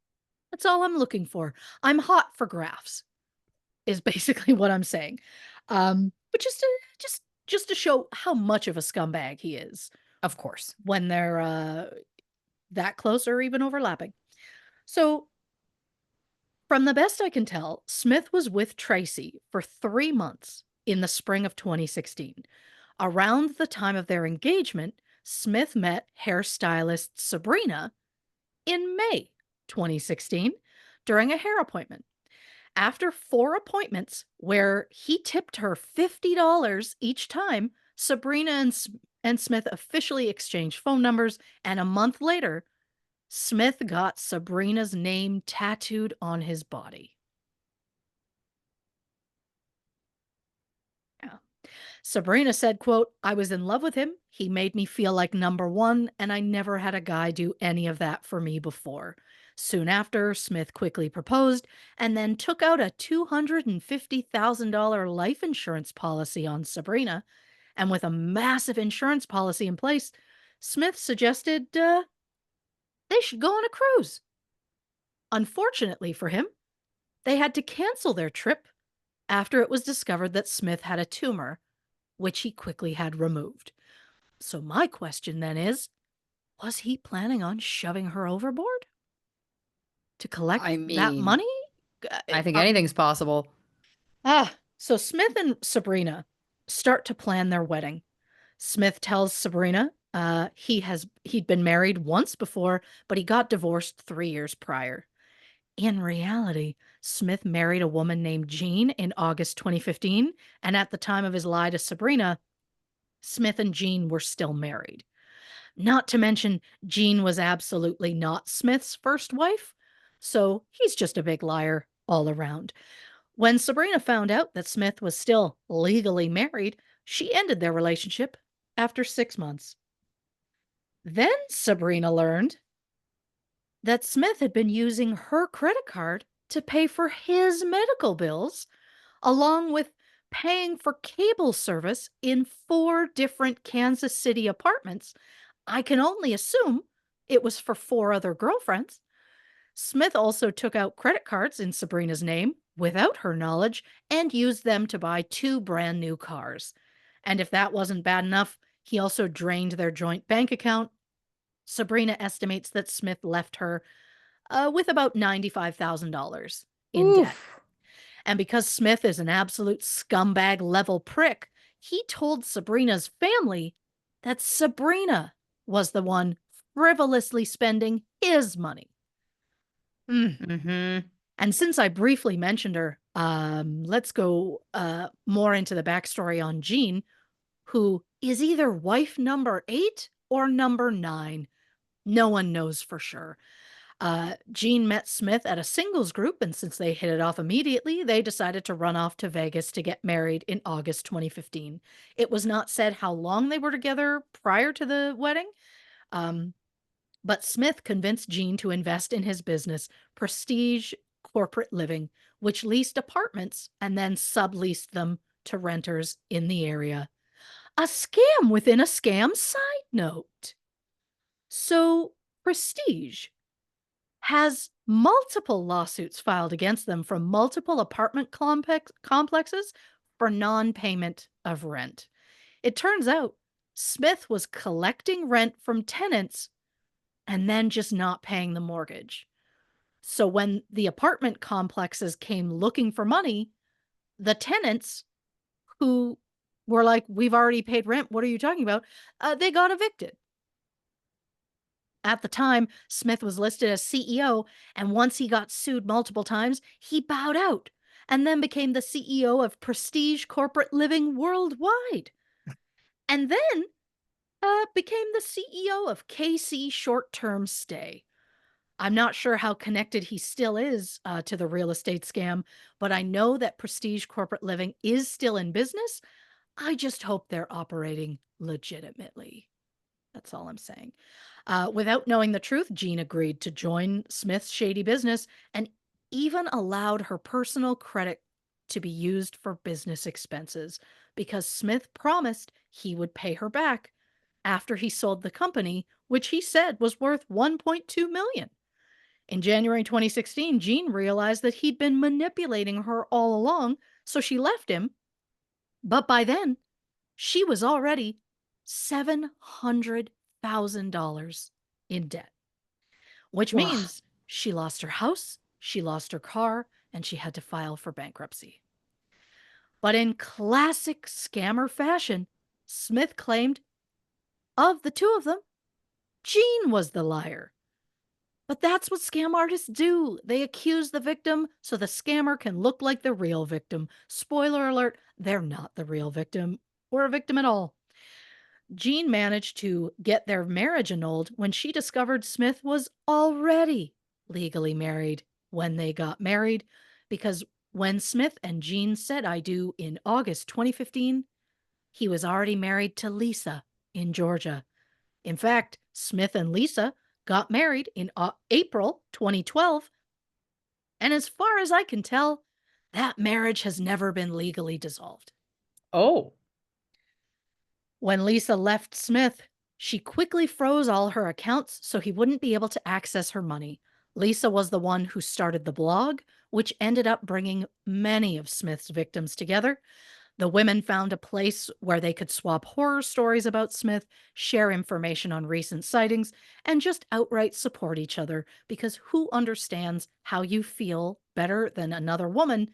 That's all I'm looking for. I'm hot for graphs, is basically what I'm saying. But just to show how much of a scumbag he is Of course. when they're that close or even overlapping. So, from the best I can tell, Smith was with Tracy for 3 months in the spring of 2016. Around the time of their engagement, Smith met hairstylist Sabrina in May 2016 during a hair appointment. After 4 appointments where he tipped her $50 each time, Sabrina and Smith officially exchanged phone numbers, and a month later, Smith got Sabrina's name tattooed on his body. Yeah. Sabrina said, quote, "I was in love with him. He made me feel like number one, and I never had a guy do any of that for me before." Soon after, Smith quickly proposed and then took out a $250,000 life insurance policy on Sabrina. And with a massive insurance policy in place, Smith suggested they should go on a cruise. Unfortunately for him, they had to cancel their trip after it was discovered that Smith had a tumor, which he quickly had removed. So, my question then is, was he planning on shoving her overboard to I collect that mean, money? I think anything's possible. So Smith and Sabrina start to plan their wedding. Smith tells Sabrina he'd been married once before, but he got divorced 3 years prior. In reality, Smith married a woman named Jean in August 2015, and at the time of his lie to Sabrina, Smith and Jean were still married. Not to mention, Jean was absolutely not Smith's first wife, so he's just a big liar all around. When Sabrina found out that Smith was still legally married, she ended their relationship after 6 months. Then Sabrina learned that Smith had been using her credit card to pay for his medical bills, along with paying for cable service in 4 different Kansas City apartments. I can only assume it was for 4 other girlfriends. Smith also took out credit cards in Sabrina's name without her knowledge and used them to buy 2 brand new cars. And if that wasn't bad enough, he also drained their joint bank account. Sabrina estimates that Smith left her with about $95,000 in debt. Oof. And because Smith is an absolute scumbag level prick, he told Sabrina's family that Sabrina was the one frivolously spending his money. Mm-hmm. And since I briefly mentioned her, let's go more into the backstory on Jean, who is either wife number 8 or number 9. No one knows for sure. Jean met Smith at a singles group, and since they hit it off immediately, they decided to run off to Vegas to get married in August 2015. It was not said how long they were together prior to the wedding, but Smith convinced Jean to invest in his business, Prestige Corporate Living, which leased apartments and then subleased them to renters in the area. A scam within a scam, side note. So, Prestige has multiple lawsuits filed against them from multiple apartment complexes for non-payment of rent. It turns out Smith was collecting rent from tenants and then just not paying the mortgage. So when the apartment complexes came looking for money, the tenants who were like, "We've already paid rent. What are you talking about?" They got evicted. At the time, Smith was listed as CEO, and once he got sued multiple times, he bowed out and then became the CEO of Prestige Corporate Living Worldwide. And then became the CEO of KC Short Term Stay. I'm not sure how connected he still is to the real estate scam, but I know that Prestige Corporate Living is still in business. I just hope they're operating legitimately. That's all I'm saying. Without knowing the truth, Jean agreed to join Smith's shady business and even allowed her personal credit to be used for business expenses because Smith promised he would pay her back after he sold the company, which he said was worth 1.2 million. In January 2016, Jean realized that he'd been manipulating her all along, so she left him. But by then, she was already $700,000 in debt, which Ugh. means she lost her house, she lost her car, and she had to file for bankruptcy. But in classic scammer fashion, Smith claimed of the two of them, Jean was the liar. But that's what scam artists do. They accuse the victim so the scammer can look like the real victim. Spoiler alert, they're not the real victim or a victim at all. Jean managed to get their marriage annulled when she discovered Smith was already legally married when they got married, because when Smith and Jean said I do in August 2015, he was already married to Lisa in Georgia. In fact, Smith and Lisa got married in April 2012, and as far as I can tell, that marriage has never been legally dissolved. Oh. When Lisa left Smith, she quickly froze all her accounts so he wouldn't be able to access her money. Lisa was the one who started the blog, which ended up bringing many of Smith's victims together. The women found a place where they could swap horror stories about Smith, share information on recent sightings, and just outright support each other because who understands how you feel better than another woman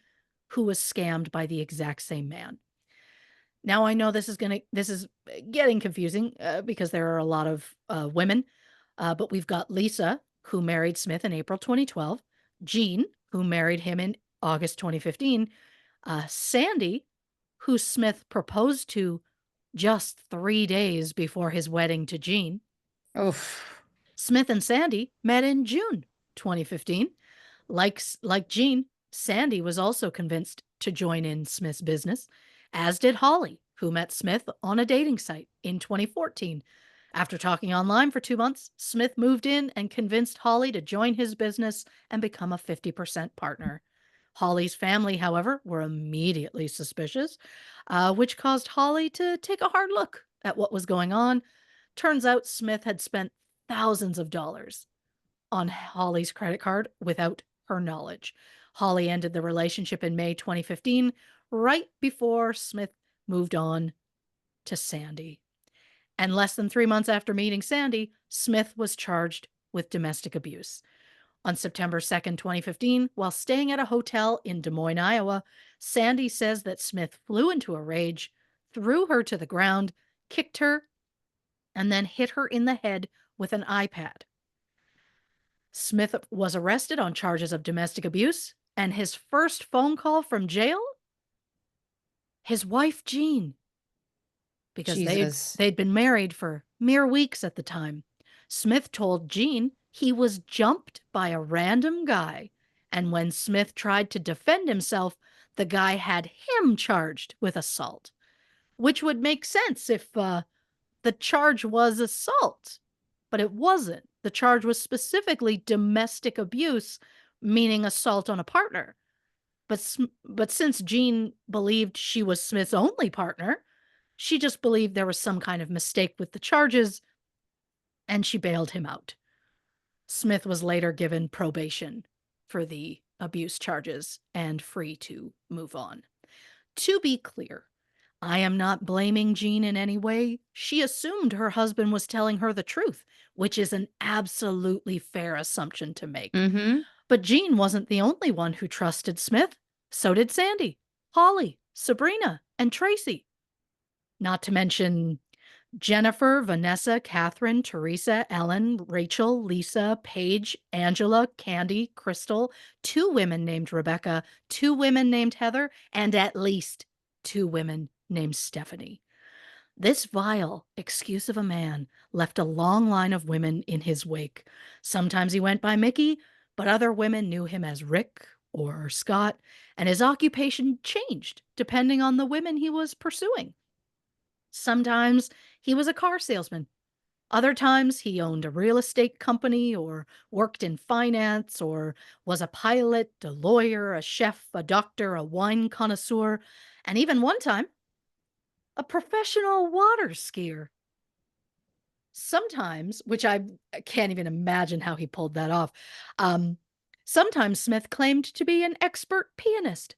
who was scammed by the exact same man? Now I know this is getting confusing because there are a lot of women, but we've got Lisa who married Smith in April 2012, Jean who married him in August 2015, Sandy who Smith proposed to just 3 days before his wedding to Jean. Oof. Smith and Sandy met in June 2015. Like Jean, Sandy was also convinced to join in Smith's business, as did Holly, who met Smith on a dating site in 2014. After talking online for 2 months, Smith moved in and convinced Holly to join his business and become a 50% partner. Holly's family, however, were immediately suspicious, which caused Holly to take a hard look at what was going on. Turns out Smith had spent thousands of dollars on Holly's credit card without her knowledge. Holly ended the relationship in May 2015, right before Smith moved on to Sandy. And less than 3 months after meeting Sandy, Smith was charged with domestic abuse. On September 2nd, 2015, while staying at a hotel in Des Moines, Iowa, Sandy says that Smith flew into a rage, threw her to the ground, kicked her, and then hit her in the head with an iPad. Smith was arrested on charges of domestic abuse, and his first phone call from jail? His wife, Jean, because Jesus. they'd been married for mere weeks at the time. Smith told Jean he was jumped by a random guy, and when Smith tried to defend himself, the guy had him charged with assault, which would make sense if the charge was assault, but it wasn't. The charge was specifically domestic abuse, meaning assault on a partner. But since Jean believed she was Smith's only partner, she just believed there was some kind of mistake with the charges, and she bailed him out. Smith was later given probation for the abuse charges and free to move on. To be clear, I am not blaming Jean in any way. She assumed her husband was telling her the truth, which is an absolutely fair assumption to make. Mm-hmm. But Jean wasn't the only one who trusted Smith. So did Sandy, Holly, Sabrina, and Tracy. Not to mention Jennifer, Vanessa, Catherine, Teresa, Ellen, Rachel, Lisa, Paige, Angela, Candy, Crystal, two women named Rebecca, two women named Heather, and at least two women named Stephanie. This vile excuse of a man left a long line of women in his wake. Sometimes he went by Mickey, but other women knew him as Rick or Scott, and his occupation changed depending on the women he was pursuing. Sometimes he was a car salesman. Other times he owned a real estate company or worked in finance or was a pilot, a lawyer, a chef, a doctor, a wine connoisseur, and even one time, a professional water skier. Sometimes, which I can't even imagine how he pulled that off, um, sometimes Smith claimed to be an expert pianist.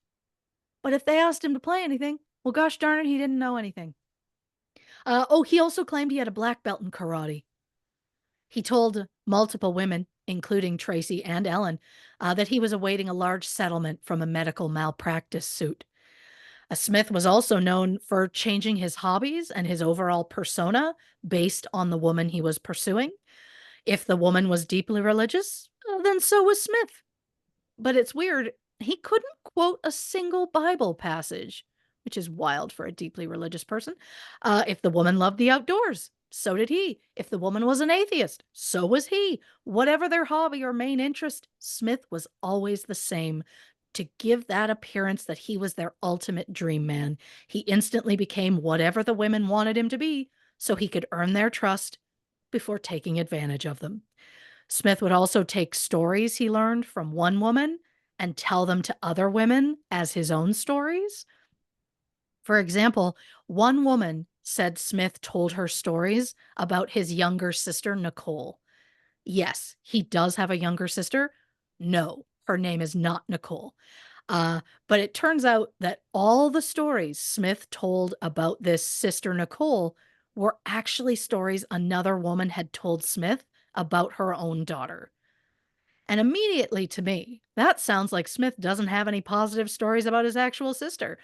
But if they asked him to play anything, well, gosh darn it, he didn't know anything. He also claimed he had a black belt in karate. He told multiple women, including Tracy and Ellen, that he was awaiting a large settlement from a medical malpractice suit. Smith was also known for changing his hobbies and his overall persona based on the woman he was pursuing. If the woman was deeply religious, then so was Smith. But it's weird, he couldn't quote a single Bible passage, which is wild for a deeply religious person. If the woman loved the outdoors, so did he. If the woman was an atheist, so was he. Whatever their hobby or main interest, Smith was always the same. To give that appearance that he was their ultimate dream man, he instantly became whatever the women wanted him to be so he could earn their trust before taking advantage of them. Smith would also take stories he learned from one woman and tell them to other women as his own stories. For example, one woman said Smith told her stories about his younger sister, Nicole. Yes, he does have a younger sister. No, her name is not Nicole. But it turns out that all the stories Smith told about this sister, Nicole, were actually stories another woman had told Smith about her own daughter. And immediately to me, that sounds like Smith doesn't have any positive stories about his actual sister,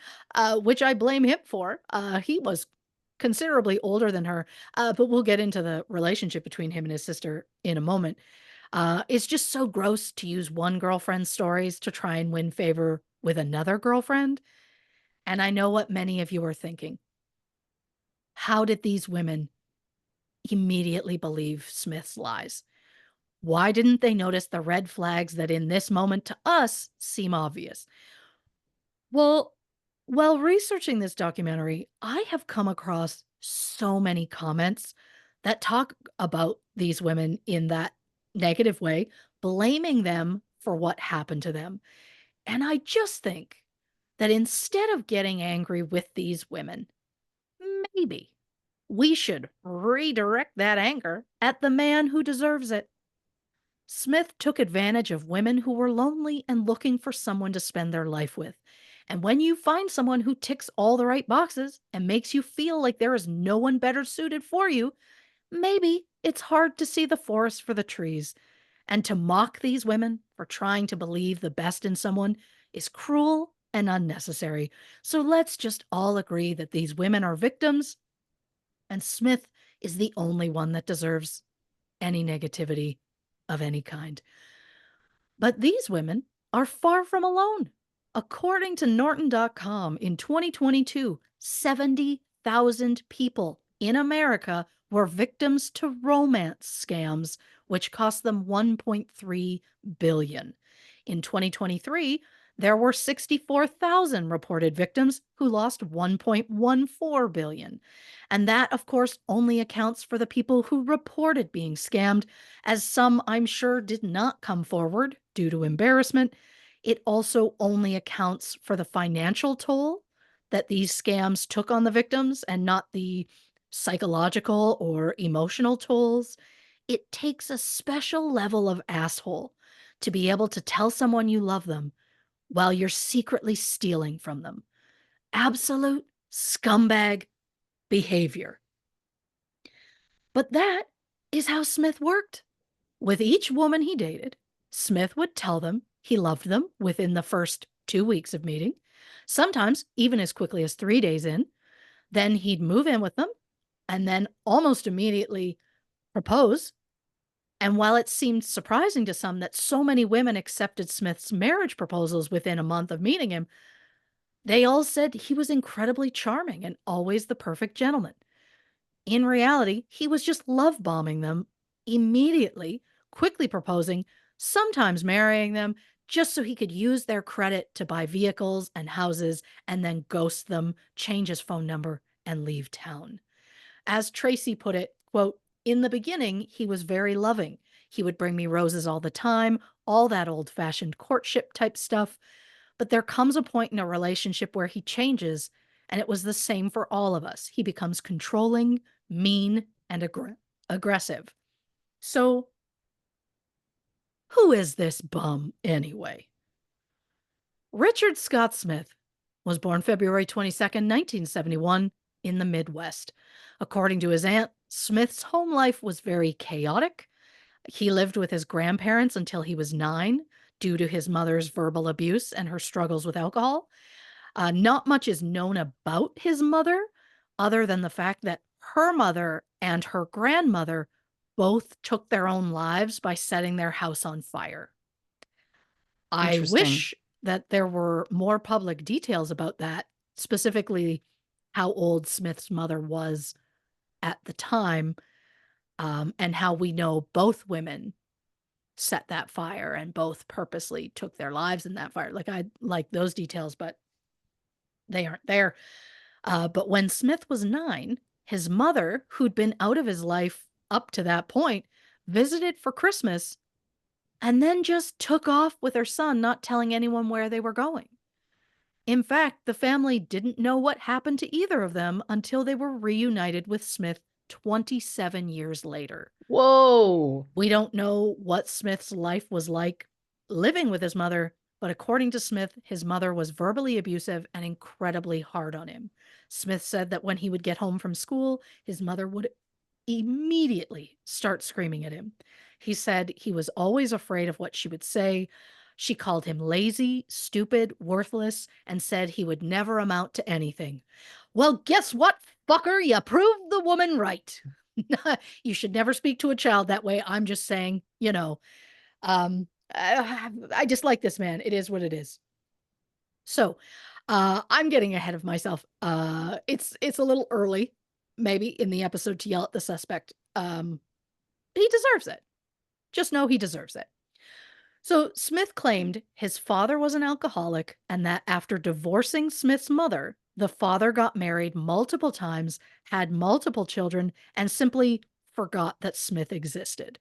which I blame him for. He was considerably older than her, but we'll get into the relationship between him and his sister in a moment. It's just so gross to use one girlfriend's stories to try and win favor with another girlfriend. And I know what many of you are thinking. How did these women immediately believe Smith's lies? Why didn't they notice the red flags that in this moment to us seem obvious? Well, while researching this documentary, I have come across so many comments that talk about these women in that negative way, blaming them for what happened to them. And I just think that instead of getting angry with these women, maybe we should redirect that anger at the man who deserves it. Smith took advantage of women who were lonely and looking for someone to spend their life with. And when you find someone who ticks all the right boxes and makes you feel like there is no one better suited for you, maybe it's hard to see the forest for the trees. And to mock these women for trying to believe the best in someone is cruel and unnecessary. So let's just all agree that these women are victims, and Smith is the only one that deserves any negativity of any kind. But these women are far from alone. According to Norton.com, in 2022, 70,000 people in America were victims to romance scams, which cost them $1.3 billion. In 2023, there were 64,000 reported victims who lost $1.14 billion. And that, of course, only accounts for the people who reported being scammed, as some, I'm sure, did not come forward due to embarrassment. It also only accounts for the financial toll that these scams took on the victims and not the psychological or emotional tolls. It takes a special level of asshole to be able to tell someone you love them while you're secretly stealing from them. Absolute scumbag behavior. But that is how Smith worked. With each woman he dated, Smith would tell them he loved them within the first 2 weeks of meeting, sometimes even as quickly as 3 days in. Then he'd move in with them and then almost immediately propose. And while it seemed surprising to some that so many women accepted Smith's marriage proposals within a month of meeting him, they all said he was incredibly charming and always the perfect gentleman. In reality, he was just love bombing them immediately, quickly proposing, sometimes marrying them, just so he could use their credit to buy vehicles and houses and then ghost them, change his phone number, and leave town. As Tracy put it, quote, in the beginning, he was very loving. He would bring me roses all the time, all that old fashioned courtship type stuff. But there comes a point in a relationship where he changes, and it was the same for all of us. He becomes controlling, mean, and aggressive. So, who is this bum anyway? Richard Scott Smith was born February 22nd, 1971, in the Midwest. According to his aunt, Smith's home life was very chaotic. He lived with his grandparents until he was 9 due to his mother's verbal abuse and her struggles with alcohol. Not much is known about his mother, other than the fact that her mother and her grandmother both took their own lives by setting their house on fire. I Interesting. wish that there were more public details about that, specifically how old Smith's mother was at the time, and how we know both women set that fire and both purposely took their lives in that fire. Like, I like those details, but they aren't there. But when Smith was 9, his mother, who'd been out of his life up to that point, visited for Christmas and then just took off with her son, not telling anyone where they were going. In fact, the family didn't know what happened to either of them until they were reunited with Smith 27 years later. Whoa. We don't know what Smith's life was like living with his mother, but according to Smith, his mother was verbally abusive and incredibly hard on him. Smith said that when he would get home from school, his mother would immediately start screaming at him. He said he was always afraid of what she would say. She called him lazy, stupid, worthless, and said he would never amount to anything. Well, guess what, fucker? You proved the woman right. You should never speak to a child that way. I'm just saying, I just like this man. It is what it is. So, I'm getting ahead of myself. It's a little early, maybe in the episode to yell at the suspect. He deserves it. Just know he deserves it. So Smith claimed his father was an alcoholic and that after divorcing Smith's mother, the father got married multiple times, had multiple children, and simply forgot that Smith existed.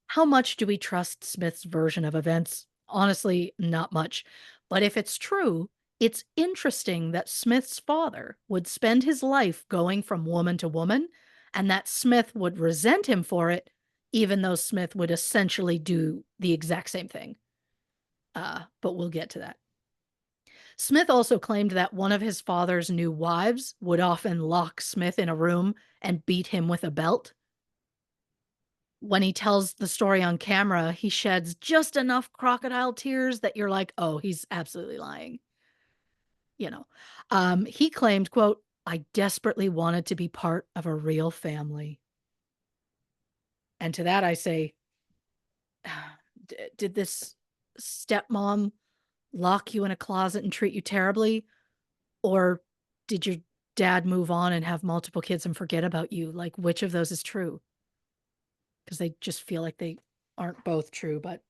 How much do we trust Smith's version of events? Honestly, not much. But if it's true, it's interesting that Smith's father would spend his life going from woman to woman, and that Smith would resent him for it, even though Smith would essentially do the exact same thing. But we'll get to that. Smith also claimed that one of his father's new wives would often lock Smith in a room and beat him with a belt. When he tells the story on camera, he sheds just enough crocodile tears that you're like, oh, he's absolutely lying. He claimed, quote, I desperately wanted to be part of a real family. And to that I say, did this stepmom lock you in a closet and treat you terribly? Or did your dad move on and have multiple kids and forget about you? Like, which of those is true? Because they just feel like they aren't both true, but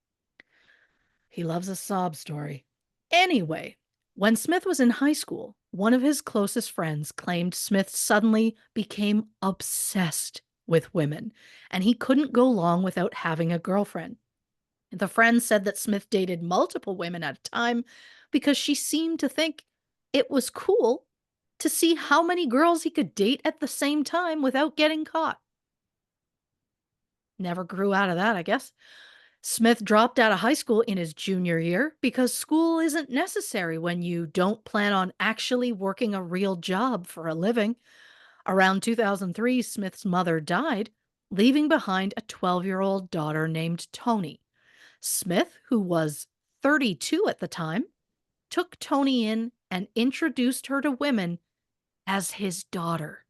he loves a sob story. Anyway, when Smith was in high school, one of his closest friends claimed Smith suddenly became obsessed with women, and he couldn't go long without having a girlfriend. The friend said that Smith dated multiple women at a time because she seemed to think it was cool to see how many girls he could date at the same time without getting caught. Never grew out of that, I guess. Smith dropped out of high school in his junior year because school isn't necessary when you don't plan on actually working a real job for a living. Around 2003, Smith's mother died, leaving behind a 12-year-old daughter named Tony. Smith, who was 32 at the time, took Tony in and introduced her to women as his daughter.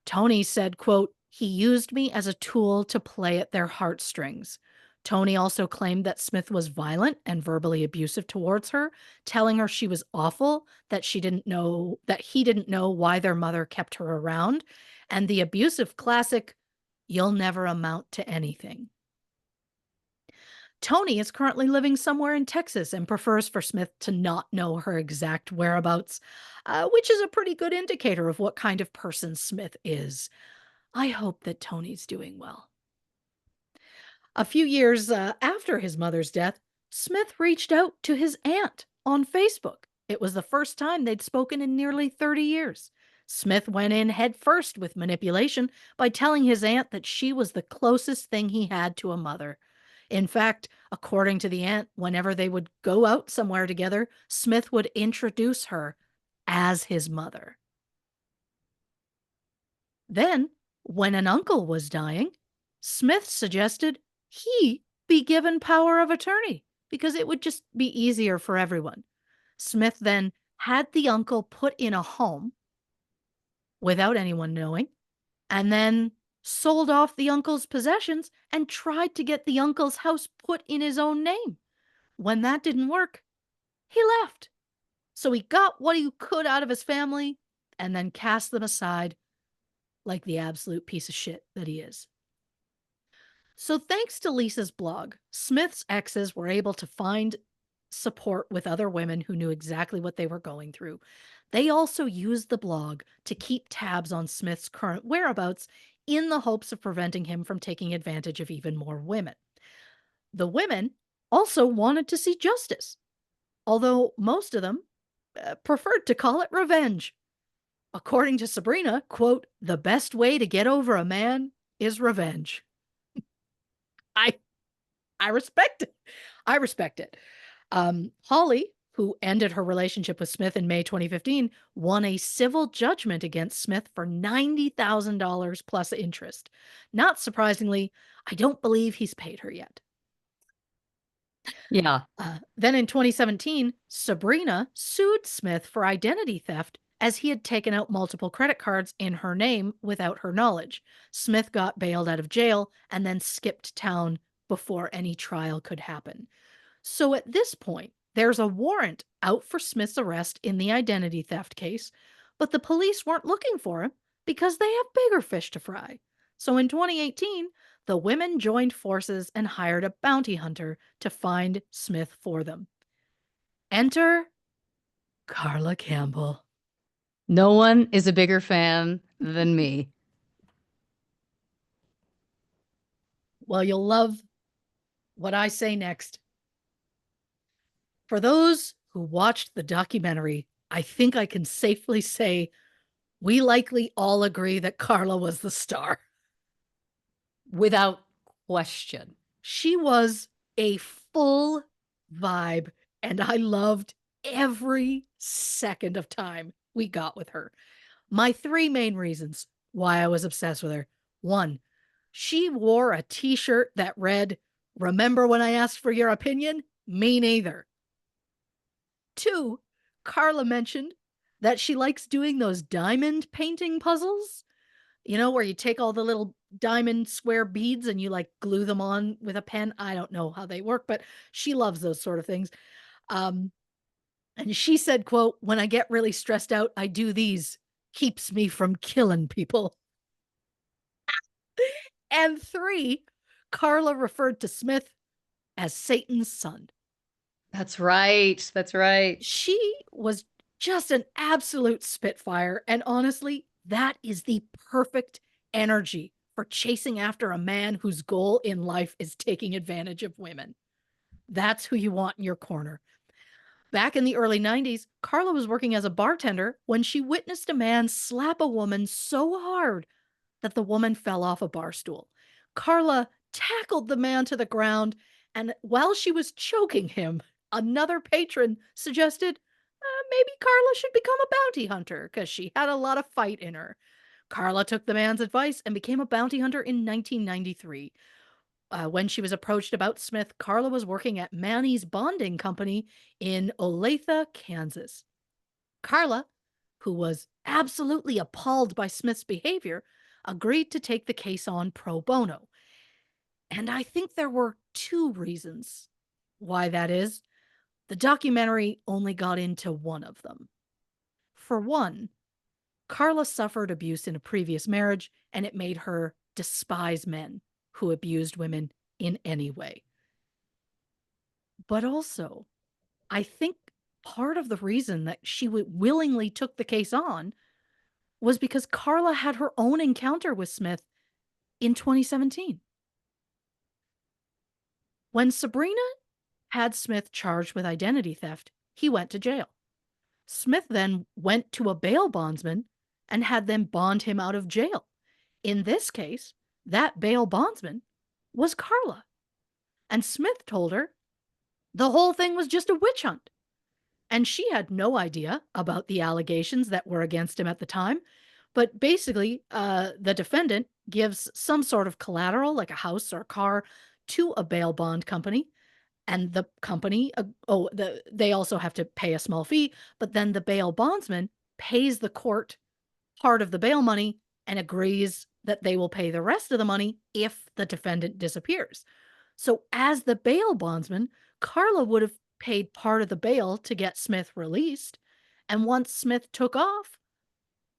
Tony said, quote, "He used me as a tool to play at their heartstrings." Tony also claimed that Smith was violent and verbally abusive towards her, telling her she was awful, that he didn't know why their mother kept her around, and the abusive classic, "You'll never amount to anything." Tony is currently living somewhere in Texas and prefers for Smith to not know her exact whereabouts, which is a pretty good indicator of what kind of person Smith is. I hope that Tony's doing well. A few years after his mother's death, Smith reached out to his aunt on Facebook. It was the first time they'd spoken in nearly 30 years. Smith went in headfirst with manipulation by telling his aunt that she was the closest thing he had to a mother. In fact, according to the aunt, whenever they would go out somewhere together, Smith would introduce her as his mother. Then, when an uncle was dying, Smith suggested he be given power of attorney because it would just be easier for everyone. Smith then had the uncle put in a home without anyone knowing, and then sold off the uncle's possessions and tried to get the uncle's house put in his own name. When that didn't work, he left. So he got what he could out of his family and then cast them aside like the absolute piece of shit that he is. So, thanks to Lisa's blog, Smith's exes were able to find support with other women who knew exactly what they were going through. They also used the blog to keep tabs on Smith's current whereabouts in the hopes of preventing him from taking advantage of even more women. The women also wanted to see justice, although most of them preferred to call it revenge. According to Sabrina, quote, "The best way to get over a man is revenge." I I respect it. I respect it. Holly, who ended her relationship with Smith in May 2015, won a civil judgment against Smith for $90,000 plus interest. Not surprisingly, I don't believe he's paid her yet. Yeah. Then in 2017, Sabrina sued Smith for identity theft as he had taken out multiple credit cards in her name without her knowledge. Smith got bailed out of jail and then skipped town before any trial could happen. So at this point, there's a warrant out for Smith's arrest in the identity theft case, but the police weren't looking for him because they have bigger fish to fry. So in 2018, the women joined forces and hired a bounty hunter to find Smith for them. Enter Carla Campbell. No one is a bigger fan than me. Well, you'll love what I say next. For those who watched the documentary, I think I can safely say we likely all agree that Carla was the star. Without question. She was a full vibe, and I loved every second of time we got with her. My three main reasons why I was obsessed with her. One, she wore a t shirt that read, "Remember when I asked for your opinion? Me neither." Two, Carla mentioned that she likes doing those diamond painting puzzles, where you take all the little diamond square beads and you like glue them on with a pen. I don't know how they work, but she loves those sort of things. Um, and she said, quote, "When I get really stressed out, I do these. Keeps me from killing people." And three, Carla referred to Smith as Satan's son. That's right. That's right. She was just an absolute spitfire. And honestly, that is the perfect energy for chasing after a man whose goal in life is taking advantage of women. That's who you want in your corner. Back in the early 90s, Carla was working as a bartender when she witnessed a man slap a woman so hard that the woman fell off a bar stool. Carla tackled the man to the ground, and while she was choking him, another patron suggested maybe Carla should become a bounty hunter because she had a lot of fight in her. Carla took the man's advice and became a bounty hunter in 1993. When she was approached about Smith, Carla was working at Manny's Bonding Company in Olathe, Kansas. Carla, who was absolutely appalled by Smith's behavior, agreed to take the case on pro bono. And I think there were two reasons why that is. The documentary only got into one of them. For one, Carla suffered abuse in a previous marriage, and it made her despise men who abused women in any way. But also, I think part of the reason that she willingly took the case on was because Carla had her own encounter with Smith in 2017. When Sabrina had Smith charged with identity theft, he went to jail. Smith then went to a bail bondsman and had them bond him out of jail. In this case, that bail bondsman was Carla. And Smith told her the whole thing was just a witch hunt. And she had no idea about the allegations that were against him at the time. But basically, the defendant gives some sort of collateral, like a house or a car, to a bail bond company. And the company, they also have to pay a small fee, but then the bail bondsman pays the court part of the bail money and agrees that they will pay the rest of the money if the defendant disappears. So, as the bail bondsman, Carla would have paid part of the bail to get Smith released. And once Smith took off,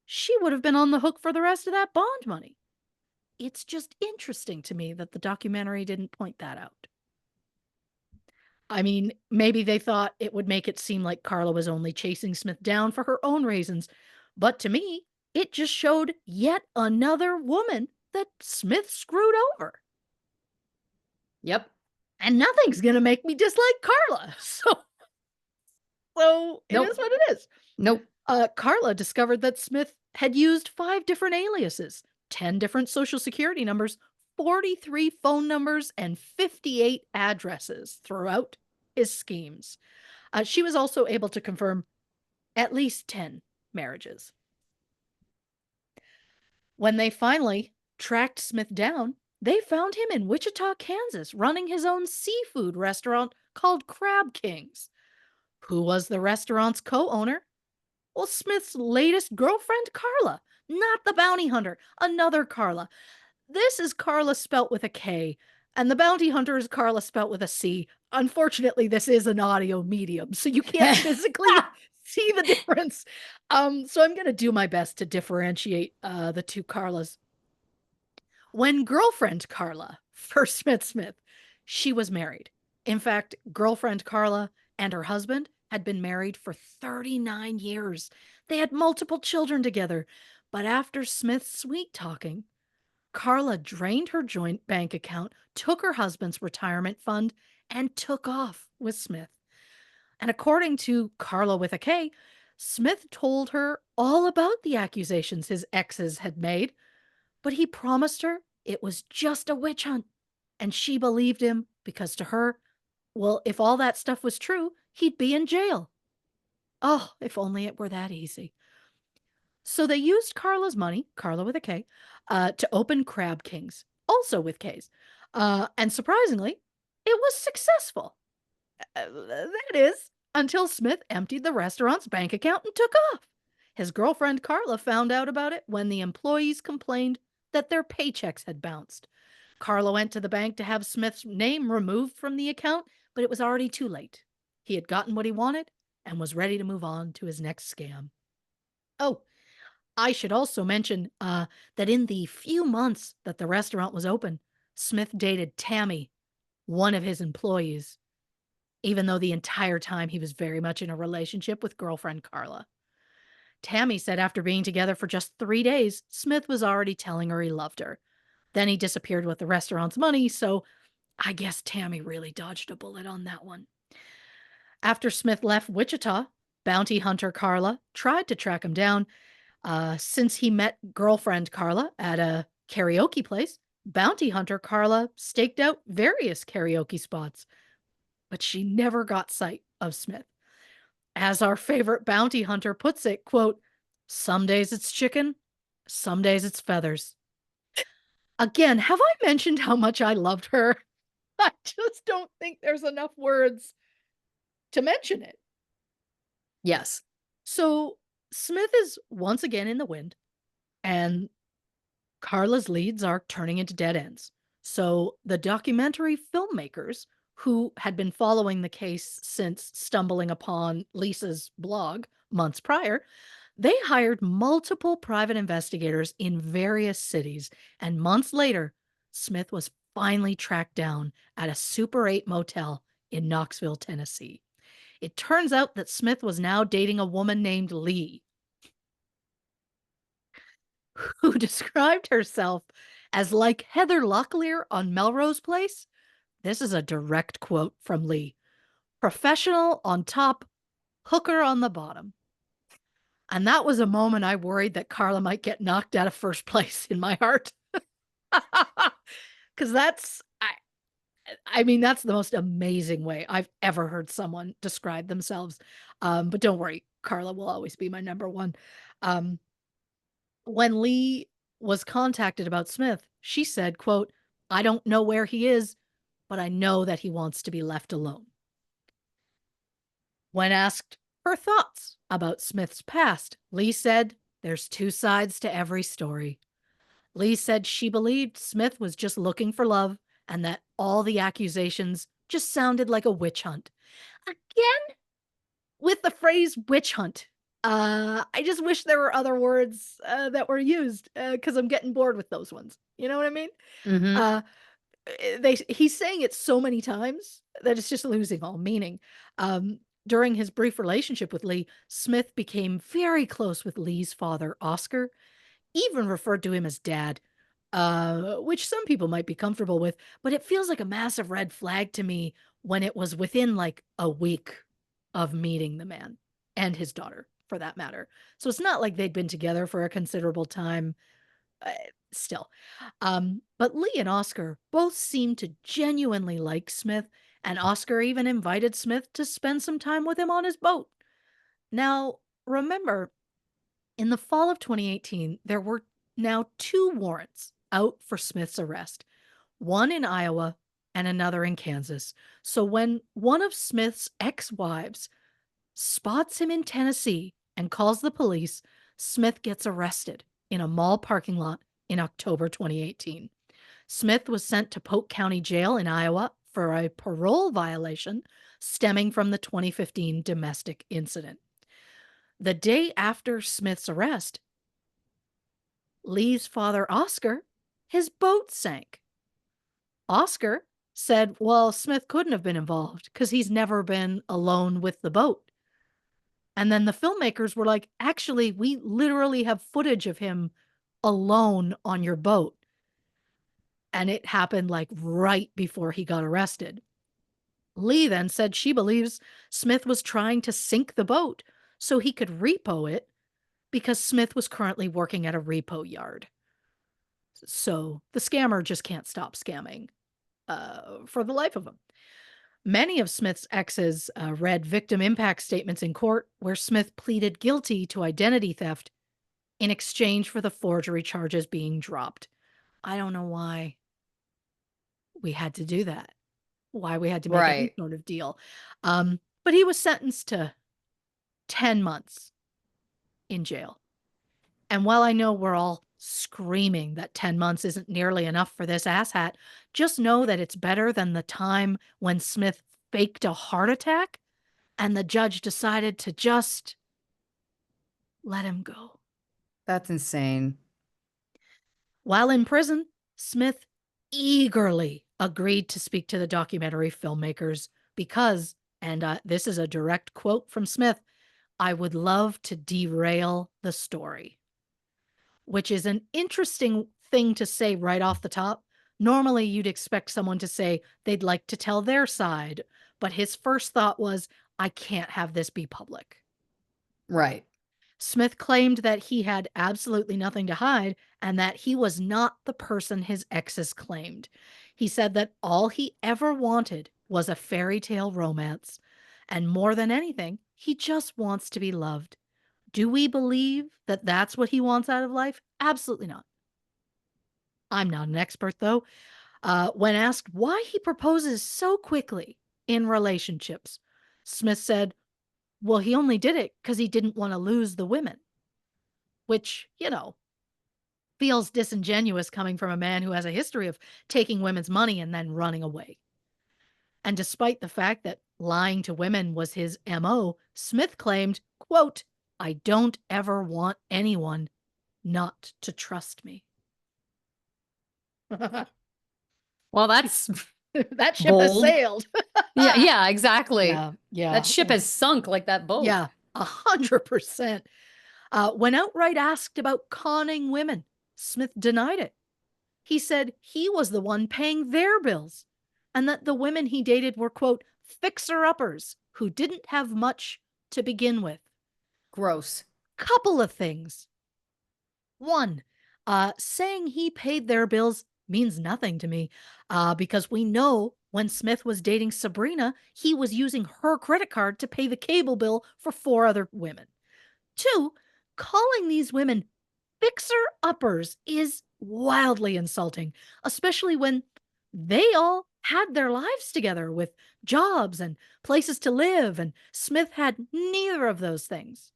she would have been on the hook for the rest of that bond money. It's just interesting to me that the documentary didn't point that out. I mean, maybe they thought it would make it seem like Carla was only chasing Smith down for her own reasons. But to me, it just showed yet another woman that Smith screwed over. Yep. And nothing's going to make me dislike Carla. So it Nope. is what it is. Nope. Carla discovered that Smith had used 5 different aliases, 10 different social security numbers, 43 phone numbers, and 58 addresses throughout his schemes. She was also able to confirm at least 10 marriages. When they finally tracked Smith down, they found him in Wichita, Kansas, running his own seafood restaurant called Crab Kings. Who was the restaurant's co owner? Well, Smith's latest girlfriend, Carla, not the bounty hunter, another Carla. This is Carla spelt with a K, and the bounty hunter is Carla spelt with a C. Unfortunately, this is an audio medium, so you can't physically see the difference. So I'm going to do my best to differentiate the two Carlas. When girlfriend Carla first met Smith, she was married. In fact, girlfriend Carla and her husband had been married for 39 years. They had multiple children together. But after Smith's sweet talking, Carla drained her joint bank account, took her husband's retirement fund, and took off with Smith. And according to Carla with a K, Smith told her all about the accusations his exes had made, but he promised her it was just a witch hunt. And she believed him because to her, well, if all that stuff was true, he'd be in jail. Oh, if only it were that easy. So they used Carla's money, Carla with a K, to open Crab Kings, also with Ks. And surprisingly, it was successful. That is, until Smith emptied the restaurant's bank account and took off. His girlfriend Carla found out about it when the employees complained that their paychecks had bounced. Carla went to the bank to have Smith's name removed from the account, but it was already too late. He had gotten what he wanted and was ready to move on to his next scam. Oh, I should also mention that in the few months that the restaurant was open, Smith dated Tammy, one of his employees, even though the entire time he was very much in a relationship with girlfriend Carla. Tammy said after being together for just 3 days, Smith was already telling her he loved her. Then he disappeared with the restaurant's money, so I guess Tammy really dodged a bullet on that one. After Smith left Wichita, bounty hunter Carla tried to track him down. Since he met girlfriend Carla at a karaoke place, bounty hunter Carla staked out various karaoke spots, but she never got sight of Smith. As our favorite bounty hunter puts it, quote, "Some days it's chicken, some days it's feathers." Again, have I mentioned how much I loved her? I just don't think there's enough words to mention it. Yes. So Smith is once again in the wind, and Carla's leads are turning into dead ends. So the documentary filmmakers who had been following the case since stumbling upon Lisa's blog months prior, they hired multiple private investigators in various cities, and months later, Smith was finally tracked down at a Super 8 motel in Knoxville, Tennessee. It turns out that Smith was now dating a woman named Lee, who described herself as like Heather Locklear on Melrose Place. This is a direct quote from Lee. Professional on top, hooker on the bottom. And that was a moment I worried that Carla might get knocked out of first place in my heart. Because I mean, that's the most amazing way I've ever heard someone describe themselves. But don't worry, Carla will always be my number one. Um, when Lee was contacted about Smith, she said, quote, "I don't know where he is, but I know that he wants to be left alone." When asked her thoughts about Smith's past, Lee said, "There's two sides to every story." Lee said she believed Smith was just looking for love and that all the accusations just sounded like a witch hunt. Again, with the phrase witch hunt, I just wish there were other words that were used because I'm getting bored with those ones. You know what I mean? Mhm. Uh, he's saying it so many times that it's just losing all meaning. During his brief relationship with Lee, Smith became very close with Lee's father, Oscar, even referred to him as dad, which some people might be comfortable with, but it feels like a massive red flag to me when it was within like a week of meeting the man and his daughter, for that matter. So it's not like they'd been together for a considerable time. Uh, Still. But Lee and Oscar both seemed to genuinely like Smith, and Oscar even invited Smith to spend some time with him on his boat. Now, remember, in the fall of 2018, there were now two warrants out for Smith's arrest, one in Iowa and another in Kansas. So when one of Smith's ex wives spots him in Tennessee and calls the police, Smith gets arrested in a mall parking lot in October 2018. Smith was sent to Polk County Jail in Iowa for a parole violation stemming from the 2015 domestic incident. The day after Smith's arrest, Lee's father, Oscar, his boat sank. Oscar said, well, Smith couldn't have been involved because he's never been alone with the boat. And then the filmmakers were like, actually, we literally have footage of him alone on your boat. And it happened like right before he got arrested. Lee then said she believes Smith was trying to sink the boat so he could repo it because Smith was currently working at a repo yard. So the scammer just can't stop scamming for the life of him. Many of Smith's exes read victim impact statements in court where Smith pleaded guilty to identity theft in exchange for the forgery charges being dropped. I don't know why we had to do that, why we had to make any Right. sort of deal. But he was sentenced to 10 months in jail. And while I know we're all screaming that 10 months isn't nearly enough for this asshat, just know that it's better than the time when Smith faked a heart attack and the judge decided to just let him go. That's insane. While in prison, Smith eagerly agreed to speak to the documentary filmmakers because, and this is a direct quote from Smith, "I would love to derail the story," which is an interesting thing to say right off the top. Normally, you'd expect someone to say they'd like to tell their side, but his first thought was, I can't have this be public. Right. Smith claimed that he had absolutely nothing to hide and that he was not the person his exes claimed. He said that all he ever wanted was a fairy tale romance. And more than anything, he just wants to be loved. Do we believe that that's what he wants out of life? Absolutely not. I'm not an expert, though. When asked why he proposes so quickly in relationships, Smith said, well, he only did it because he didn't want to lose the women, which, feels disingenuous coming from a man who has a history of taking women's money and then running away. And despite the fact that lying to women was his MO, Smith claimed, quote, I don't ever want anyone not to trust me. Well, that's That ship has bold. sailed. Yeah, exactly. Yeah, yeah. That ship has sunk like that boat. Yeah, 100%. When outright asked about conning women, Smith denied it. He said he was the one paying their bills and that the women he dated were, quote, fixer uppers who didn't have much to begin with. Gross. Couple of things. One, saying he paid their bills means nothing to me because we know when Smith was dating Sabrina, he was using her credit card to pay the cable bill for 4 other women. Two, calling these women fixer uppers is wildly insulting, especially when they all had their lives together with jobs and places to live, and Smith had neither of those things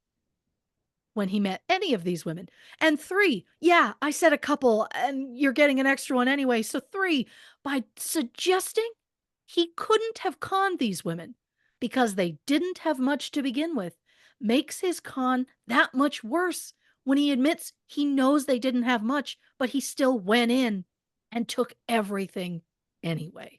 when he met any of these women. And three, yeah, I said a couple, and you're getting an extra one anyway. So three, by suggesting he couldn't have conned these women because they didn't have much to begin with, makes his con that much worse when he admits he knows they didn't have much, but he still went in and took everything anyway.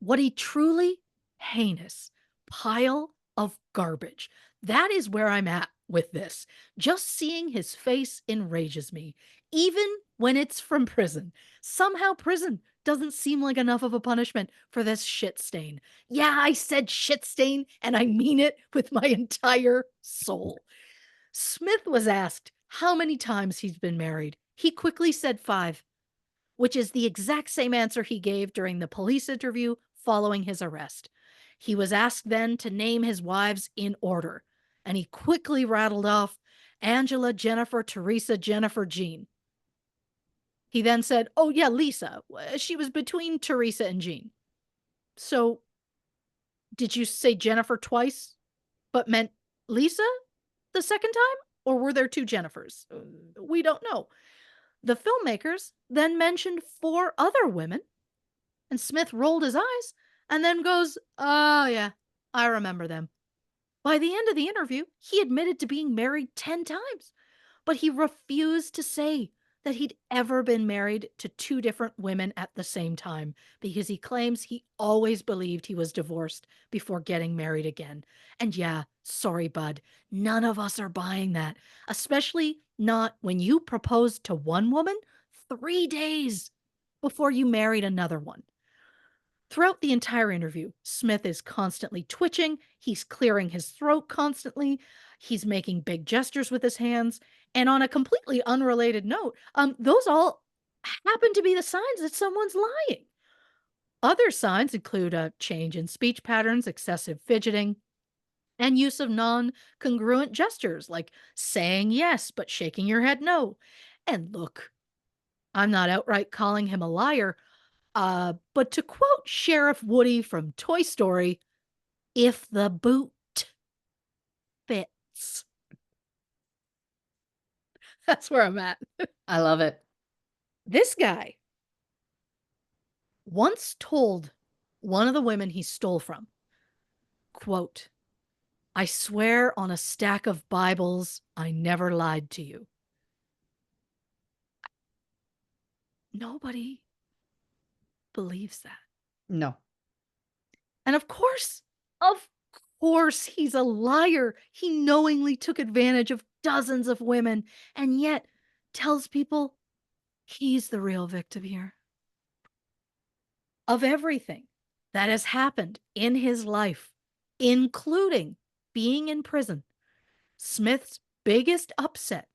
What a truly heinous pile of garbage. That is where I'm at with this. Just seeing his face enrages me, even when it's from prison. Somehow, prison doesn't seem like enough of a punishment for this shit stain. Yeah, I said shit stain, and I mean it with my entire soul. Smith was asked how many times he's been married. He quickly said 5, which is the exact same answer he gave during the police interview following his arrest. He was asked then to name his wives in order, and he quickly rattled off Angela, Jennifer, Teresa, Jennifer, Jean. He then said, oh, yeah, Lisa. She was between Teresa and Jean. So, did you say Jennifer twice, but meant Lisa the second time? Or were there 2 Jennifers? We don't know. The filmmakers then mentioned 4 other women, and Smith rolled his eyes and then goes, oh, yeah, I remember them. By the end of the interview, he admitted to being married 10 times, but he refused to say that he'd ever been married to 2 different women at the same time because he claims he always believed he was divorced before getting married again. And yeah, sorry, bud, none of us are buying that, especially not when you proposed to one woman 3 days before you married another one. Throughout the entire interview, Smith is constantly twitching, he's clearing his throat constantly, he's making big gestures with his hands, and on a completely unrelated note, those all happen to be the signs that someone's lying. Other signs include a change in speech patterns, excessive fidgeting, and use of non-congruent gestures like saying yes but shaking your head no. And look, I'm not outright calling him a liar, but to quote Sheriff Woody from Toy Story, if the boot fits. That's where I'm at. I love it. This guy once told one of the women he stole from, quote, I swear on a stack of Bibles, I never lied to you. Nobody believes that. No. And of course, he's a liar. He knowingly took advantage of dozens of women and yet tells people he's the real victim here. Of everything that has happened in his life, including being in prison, Smith's biggest upset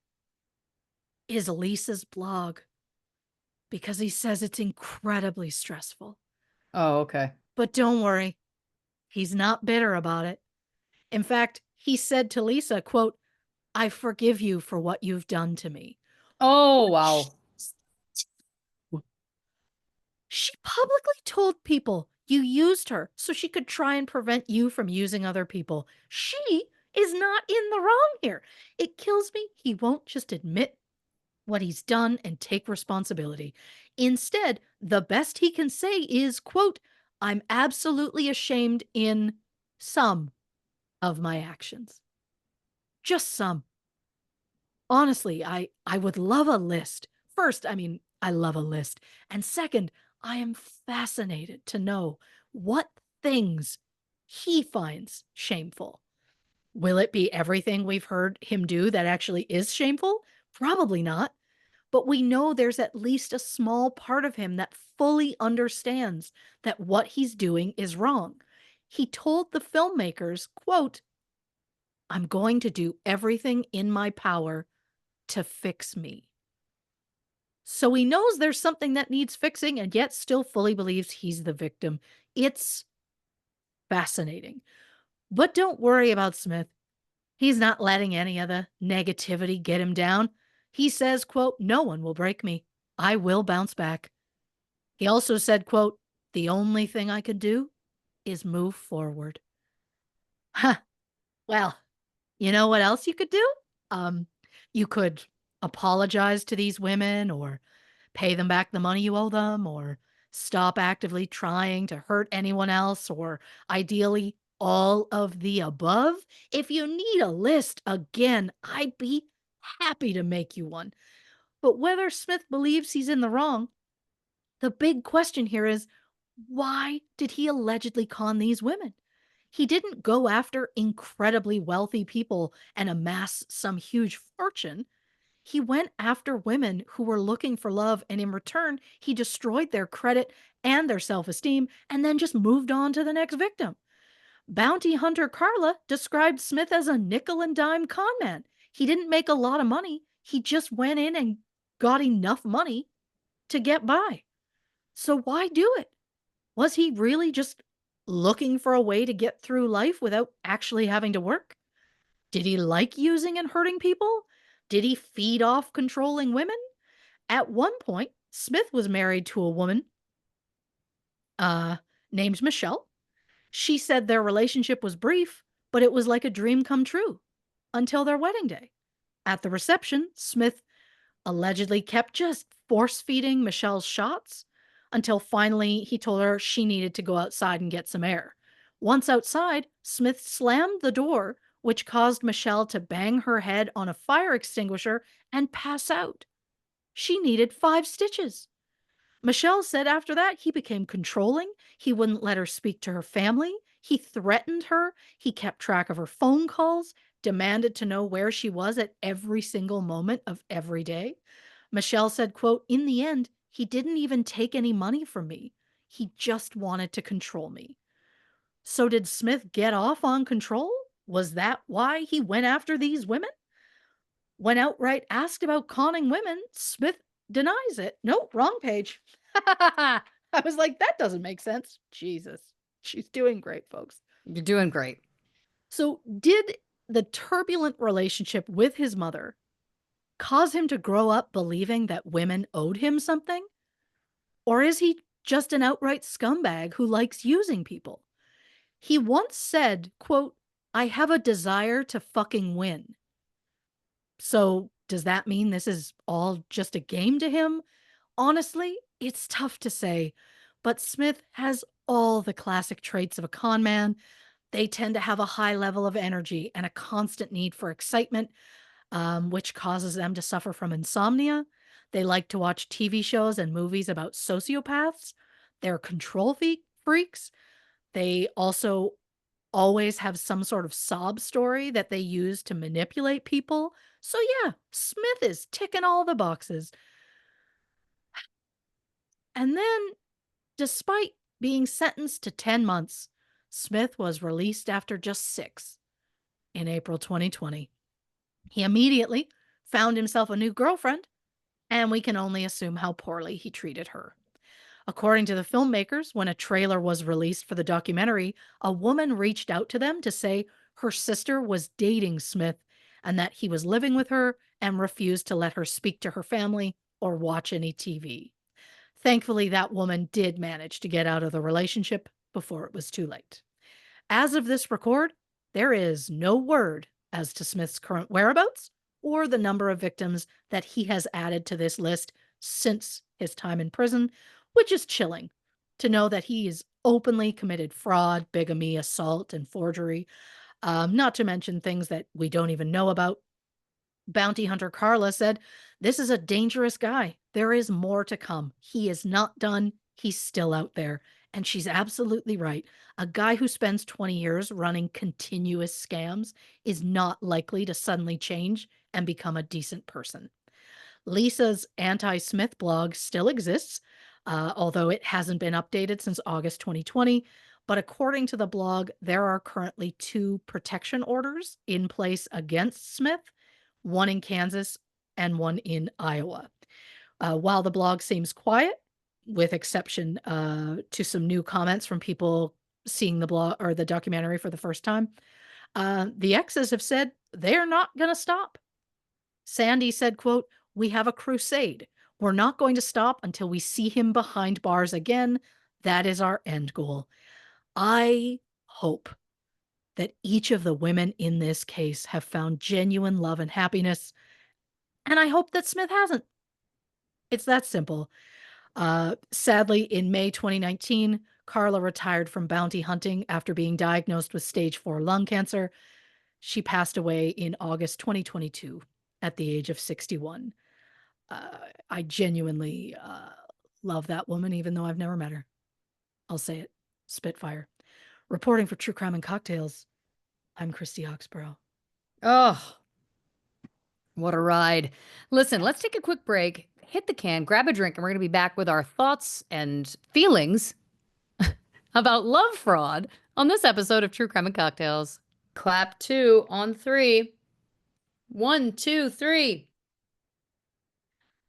is Lisa's blog because he says it's incredibly stressful. Oh, okay. But don't worry, he's not bitter about it. In fact, he said to Lisa, quote, I forgive you for what you've done to me. Oh, wow. She publicly told people you used her so she could try and prevent you from using other people. She is not in the wrong here. It kills me he won't just admit what he's done and take responsibility. Instead, the best he can say is, quote, I'm absolutely ashamed in some of my actions. Just some. Honestly, I would love a list. First, I mean, I love a list. And second, I am fascinated to know what things he finds shameful. Will it be everything we've heard him do that actually is shameful? Probably not. But we know there's at least a small part of him that fully understands that what he's doing is wrong. He told the filmmakers, quote, I'm going to do everything in my power to fix me. So he knows there's something that needs fixing and yet still fully believes he's the victim. It's fascinating. But don't worry about Smith. He's not letting any of the negativity get him down. He says, quote, no one will break me. I will bounce back. He also said, quote, the only thing I could do is move forward. Huh. Well, you know what else you could do? Um, you could apologize to these women or pay them back the money you owe them or stop actively trying to hurt anyone else or ideally all of the above. If you need a list, again, I'd be happy to make you one. But whether Smith believes he's in the wrong, the big question here is why did he allegedly con these women? He didn't go after incredibly wealthy people and amass some huge fortune. He went after women who were looking for love, and in return, he destroyed their credit and their self esteem and then just moved on to the next victim. Bounty hunter Carla described Smith as a nickel and dime con man. He didn't make a lot of money, he just went in and got enough money to get by. So why do it? Was he really just looking for a way to get through life without actually having to work? Did he like using and hurting people? Did he feed off controlling women? At one point, Smith was married to a woman uh, named Michelle. She said their relationship was brief, but it was like a dream come true until their wedding day. At the reception, Smith allegedly kept just force feeding Michelle's shots until finally he told her she needed to go outside and get some air. Once outside, Smith slammed the door, which caused Michelle to bang her head on a fire extinguisher and pass out. She needed 5 stitches. Michelle said after that he became controlling. He wouldn't let her speak to her family. He threatened her. He kept track of her phone calls, demanded to know where she was at every single moment of every day. Michelle said, quote, in the end, he didn't even take any money from me. He just wanted to control me. So did Smith get off on control? Was that why he went after these women? When outright asked about conning women, Smith denies it. Nope, wrong page. I was like, that doesn't make sense. Jesus. She's doing great, folks. You're doing great. So, did the turbulent relationship with his mother cause him to grow up believing that women owed him something? Or is he just an outright scumbag who likes using people? He once said, quote, I have a desire to fucking win. So, does that mean this is all just a game to him? Honestly, it's tough to say, but Smith has all the classic traits of a con man. They tend to have a high level of energy and a constant need for excitement, which causes them to suffer from insomnia. They like to watch TV shows and movies about sociopaths. They're freaks. They also always have some sort of sob story that they use to manipulate people. So, yeah, Smith is ticking all the boxes. And then, despite being sentenced to 10 months, Smith was released after just 6 in April 2020. He immediately found himself a new girlfriend, and we can only assume how poorly he treated her. According to the filmmakers, when a trailer was released for the documentary, a woman reached out to them to say her sister was dating Smith and that he was living with her and refused to let her speak to her family or watch any TV. Thankfully, that woman did manage to get out of the relationship before it was too late. As of this record, there is no word as to Smith's current whereabouts or the number of victims that he has added to this list since his time in prison, which is chilling to know that he has openly committed fraud, bigamy, assault, and forgery, not to mention things that we don't even know about. Bounty hunter Carla said, "This is a dangerous guy. There is more to come. He is not done. He's still out there." And she's absolutely right. A guy who spends 20 years running continuous scams is not likely to suddenly change and become a decent person. Lisa's anti Smith blog still exists, although it hasn't been updated since August 2020. But according to the blog, there are currently two protection orders in place against Smith, one in Kansas and one in Iowa. While the blog seems quiet, with exception to some new comments from people seeing the blog or the documentary for the first time, the exes have said they're not going to stop. Sandy said, quote, "We have a crusade. We're not going to stop until we see him behind bars again. That is our end goal." I hope that each of the women in this case have found genuine love and happiness, and I hope that Smith hasn't. It's that simple. Sadly, in May 2019, Carla retired from bounty hunting after being diagnosed with stage 4 lung cancer. She passed away in August 2022 at the age of 61. I genuinely love that woman, even though I've never met her. I'll say it. Spitfire. Reporting for True Crime and Cocktails, I'm Christy Oxborrow. Oh, what a ride. Listen, let's take a quick break, hit the can, grab a drink, and we're going to be back with our thoughts and feelings about love fraud on this episode of True Crime and Cocktails. Clap 2 on 3. 1, 2, 3.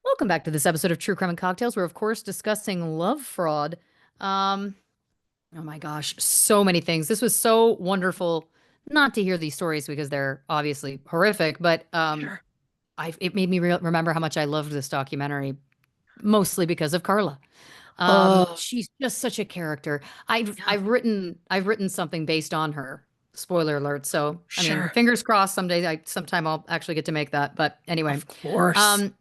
Welcome back to this episode of True Crime and Cocktails. We're, of course, discussing love fraud. Oh my gosh, so many things. This was so wonderful not to hear these stories because they're obviously horrific, but Sure. it made me remember how much I loved this documentary, mostly because of Carla. Oh, She's just such a character. I've yeah, I've written something based on her. Spoiler alert. So, I mean, sure. fingers crossed sometime I'll actually get to make that. But anyway, Of course. um,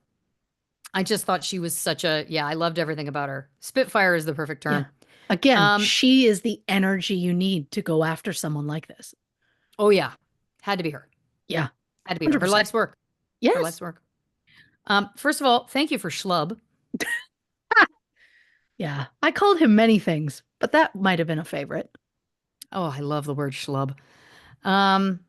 I just thought she was I loved everything about her. Spitfire is the perfect Yeah. term. Again, Um, she is the energy you need to go after someone like this. oh yeah, had to be her. Yeah, Had to be her. Her 100%. life's work. Her Yes. life's work. First of all, thank you for schlub. Yeah. I called him many things, but that might have been a favorite. Oh, I love the word schlub. Um,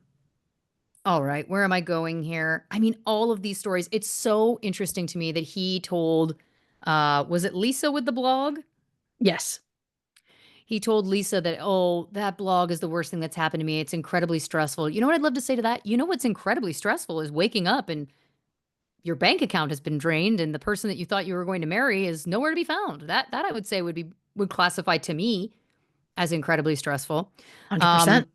all right, where am I going here? I mean, all of these stories, it's so interesting to me that he told, was it Lisa with the blog? Yes. He told Lisa that, oh, that blog is the worst thing that's happened to me. It's incredibly stressful. You know what I'd love to say to that? You know what's incredibly stressful is waking up and your bank account has been drained and the person that you thought you were going to marry is nowhere to be found. That I would say would classify to me as incredibly stressful. 100%. Um,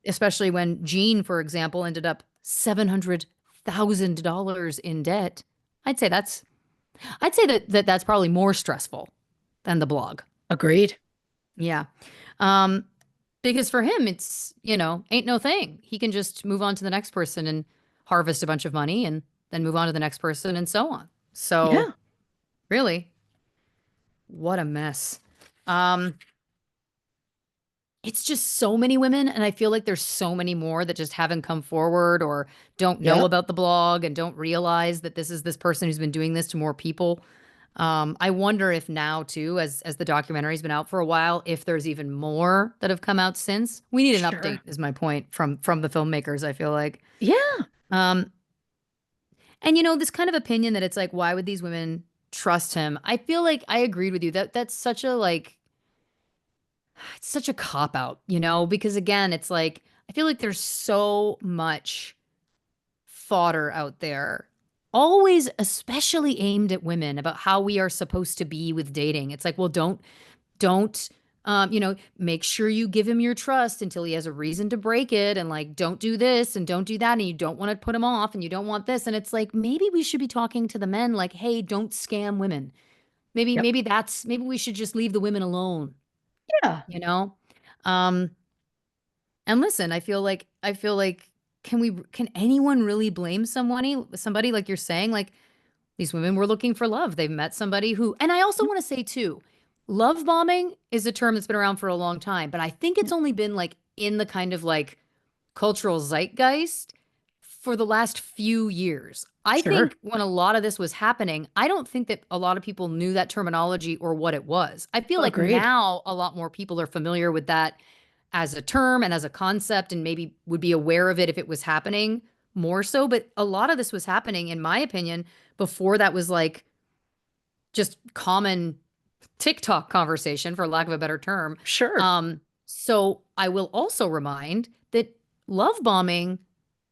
Especially when Jean, for example, ended up $700,000 in debt. I'd say that's probably more stressful than the blog. Agreed. Yeah. Um, because for him, it's, ain't no thing. He can just move on to the next person and harvest a bunch of money and then move on to the next person and so on. So Yeah. really, what a mess. Um, it's just so many women, and I feel like there's so many more that just haven't come forward or don't know Yep. about the blog and don't realize that this is this person who's been doing this to more people. I wonder if now too, as the documentary's been out for a while, if there's even more that have come out since. We need an update, Sure. is my point from the filmmakers, I feel like. Yeah. Um, and this kind of opinion that it's like, why would these women trust him? I feel like I agreed with you. That's such a it's such a cop out, because again, it's like I feel like there's so much fodder out there, always especially aimed at women about how we are supposed to be with dating. It's like, well, don't make sure you give him your trust until he has a reason to break it, and like don't do this and don't do that, and you don't want to put him off and you don't want this. And it's like maybe we should be talking to the men like, hey, don't scam women. Maybe Yep. maybe we should just leave the women alone, Yeah. you know? Um, and listen, I feel like can anyone really blame somebody like you're saying? Like these women were looking for love. They've met somebody who, and I also Yep. want to say too, love bombing is a term that's been around for a long time, but I think it's Yep. only been like in the kind of like cultural zeitgeist for the last few years. I Sure. think when a lot of this was happening, I don't think that a lot of people knew that terminology or what it was. I feel like Agreed. now a lot more people are familiar with that as a term and as a concept and maybe would be aware of it if it was happening more so. But a lot of this was happening, in my opinion, before that was like just common TikTok conversation, for lack of a better term. Sure. So I will also remind that love bombing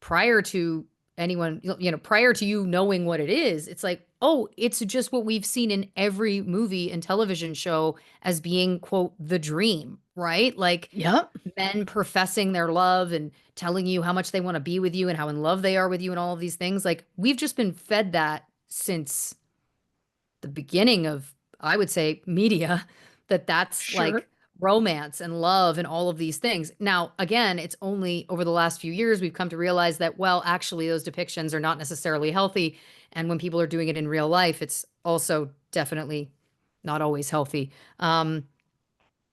prior to anyone, prior to you knowing what it is, it's like, oh, it's just what we've seen in every movie and television show as being, quote, the dream, right? Like Yep. men professing their love and telling you how much they want to be with you and how in love they are with you and all of these things. Like we've just been fed that since the beginning of, I would say, media, that that's Sure. like romance and love and all of these things. Now, again, it's only over the last few years we've come to realize that, well, actually, those depictions are not necessarily healthy. And when people are doing it in real life, it's also definitely not always healthy.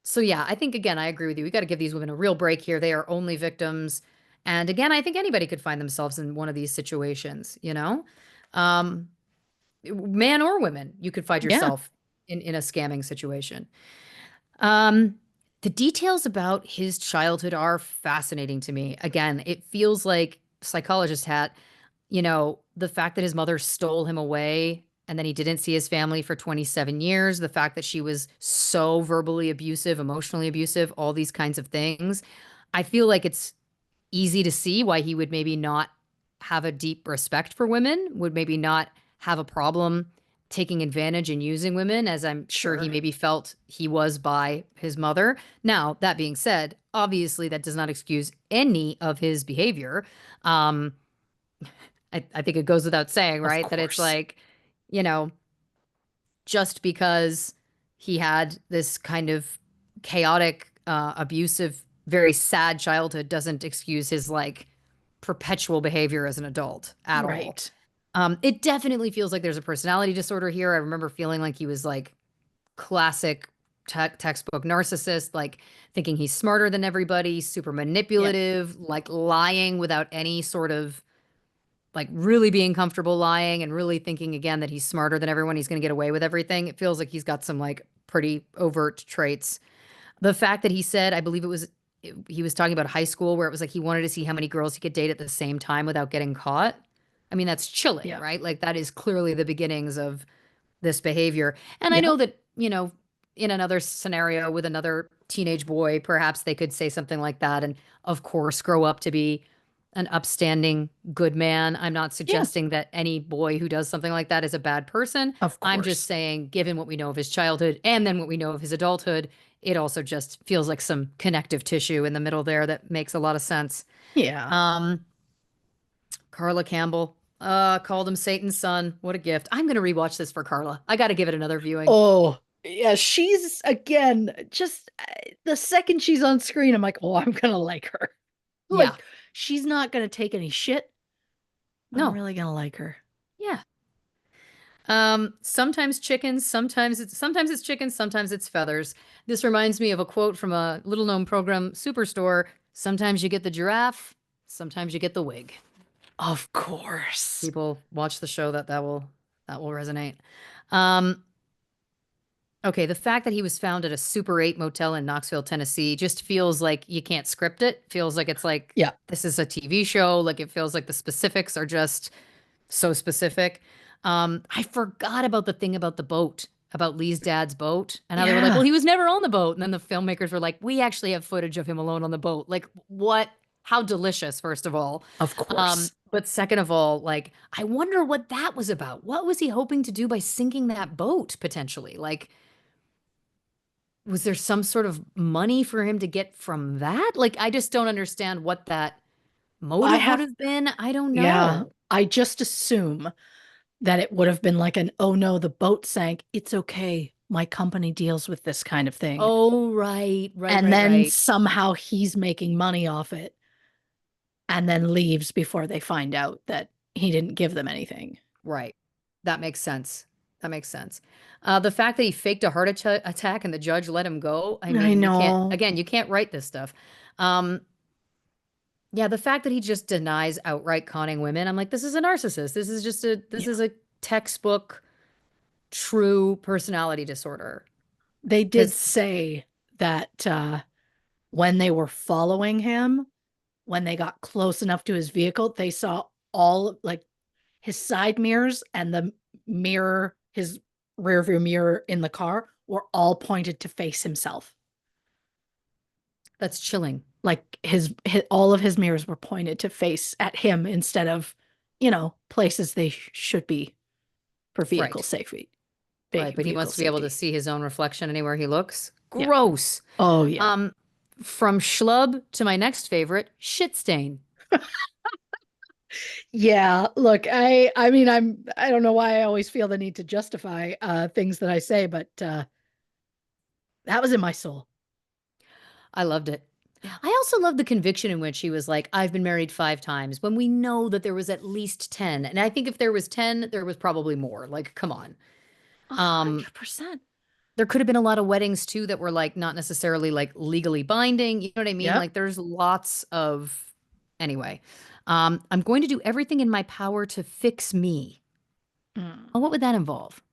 So, yeah, I think, again, I agree with you. We got to give these women a real break here. They are only victims. And again, I think anybody could find themselves in one of these situations, you know? Um, Man or women, you could find Yeah. yourself in a scamming situation. Um, the details about his childhood are fascinating to me. Again, it feels like psychologist hat, the fact that his mother stole him away and then he didn't see his family for 27 years, the fact that she was so verbally abusive, emotionally abusive, all these kinds of things. I feel like it's easy to see why he would maybe not have a deep respect for women, would maybe not have a problem taking advantage and using women, as I'm sure he Sure. maybe felt he was by his mother. Now, that being said, obviously that does not excuse any of his behavior. Um, I think it goes without saying, Of right? That it's course. like, you know, just because he had this kind of chaotic, abusive, very sad childhood doesn't excuse his like perpetual behavior as an adult at all. Right. It definitely feels like there's a personality disorder here. I remember feeling like he was like classic textbook narcissist, like thinking he's smarter than everybody, super Yep. manipulative, like lying without any sort of like really being comfortable lying and really thinking again that he's smarter than everyone. He's going to get away with everything. It feels like he's got some like pretty overt traits. The fact that he said, I believe he was talking about high school where it was like he wanted to see how many girls he could date at the same time without getting caught. I mean, that's chilling, Yep. right? Like that is clearly the beginnings of this behavior. And I Yep. know that, in another scenario with another teenage boy, perhaps they could say something like that and, of course, grow up to be an upstanding, good man. I'm not Yeah. suggesting that any boy who does something like that is a bad person. Of I'm just course. saying, given what we know of his childhood and then what we know of his adulthood, it also just feels like some connective tissue in the middle there that makes a lot of sense. Yeah. Um, Carla Campbell, called him Satan's son. What a gift. I'm going to rewatch this for Carla. I got to give it another viewing. Oh, yeah. She's again just the second she's on screen, I'm like, oh, I'm gonna like her. Yeah. Like, she's not gonna take any shit. I'm No. really gonna like her. Yeah. Sometimes chickens, sometimes it's chickens, sometimes it's feathers. This reminds me of a quote from a little known program, Superstore. Sometimes you get the giraffe, sometimes you get the wig. Of course. People watch the show that will resonate. Um, okay, the fact that he was found at a Super 8 motel in Knoxville, Tennessee just feels like you can't script it. Feels like it's like Yeah. this is a TV show. Like it feels like the specifics are just so specific. I forgot about the thing about the boat, about Lee's dad's boat, and how they were like, well, Yeah. he was never on the boat. And then the filmmakers were like, we actually have footage of him alone on the boat. Like, what? How delicious, first of all. Of course. But second of all, like, I wonder what that was about. What was he hoping to do by sinking that boat potentially? Like, was there some sort of money for him to get from that? Like, I just don't understand what that I motive would have, have been. I don't yeah. know. I just assume that it would have been like an, oh no, the boat sank. It's okay. My company deals with this kind of thing. Oh, right, right, And right, then right. somehow he's making money off it and then leaves before they find out that he didn't give them anything. Right. That makes sense. That makes sense. The fact that he faked a attack and the judge let him go. I I mean, you can't, know. again, you can't write this stuff. Um, yeah, the fact that he just denies outright conning women. I'm like, this is a narcissist. This Yeah. is a textbook true personality disorder. They did Because say that when they were following him, when they got close enough to his vehicle, they saw all like his side mirrors and the mirror, his rear view mirror in the car were all pointed to face himself. that's chilling. Like his all of his mirrors were pointed to face at him instead of, places they should be for vehicle Right. safety. Right. But he Vehicle wants to be able to safety. see his own reflection anywhere he looks. Yeah. Gross. Oh yeah. Um, from schlub to my next favorite, shit stain. Yeah, look, I mean I don't know why I always feel the need to justify things that I say, but that was in my soul. I loved it. Yeah. I also love the conviction in which he was like, I've been married 5 times when we know that there was at least 10. And I think if there was 10, there was probably more. Like, come on. Um, 100%. there could have been a lot of weddings too that were like not necessarily like legally binding. You know what I mean? Yep. Like there's lots of anyway. I'm going to do everything in my power to fix me. Mm. Well, what would that involve?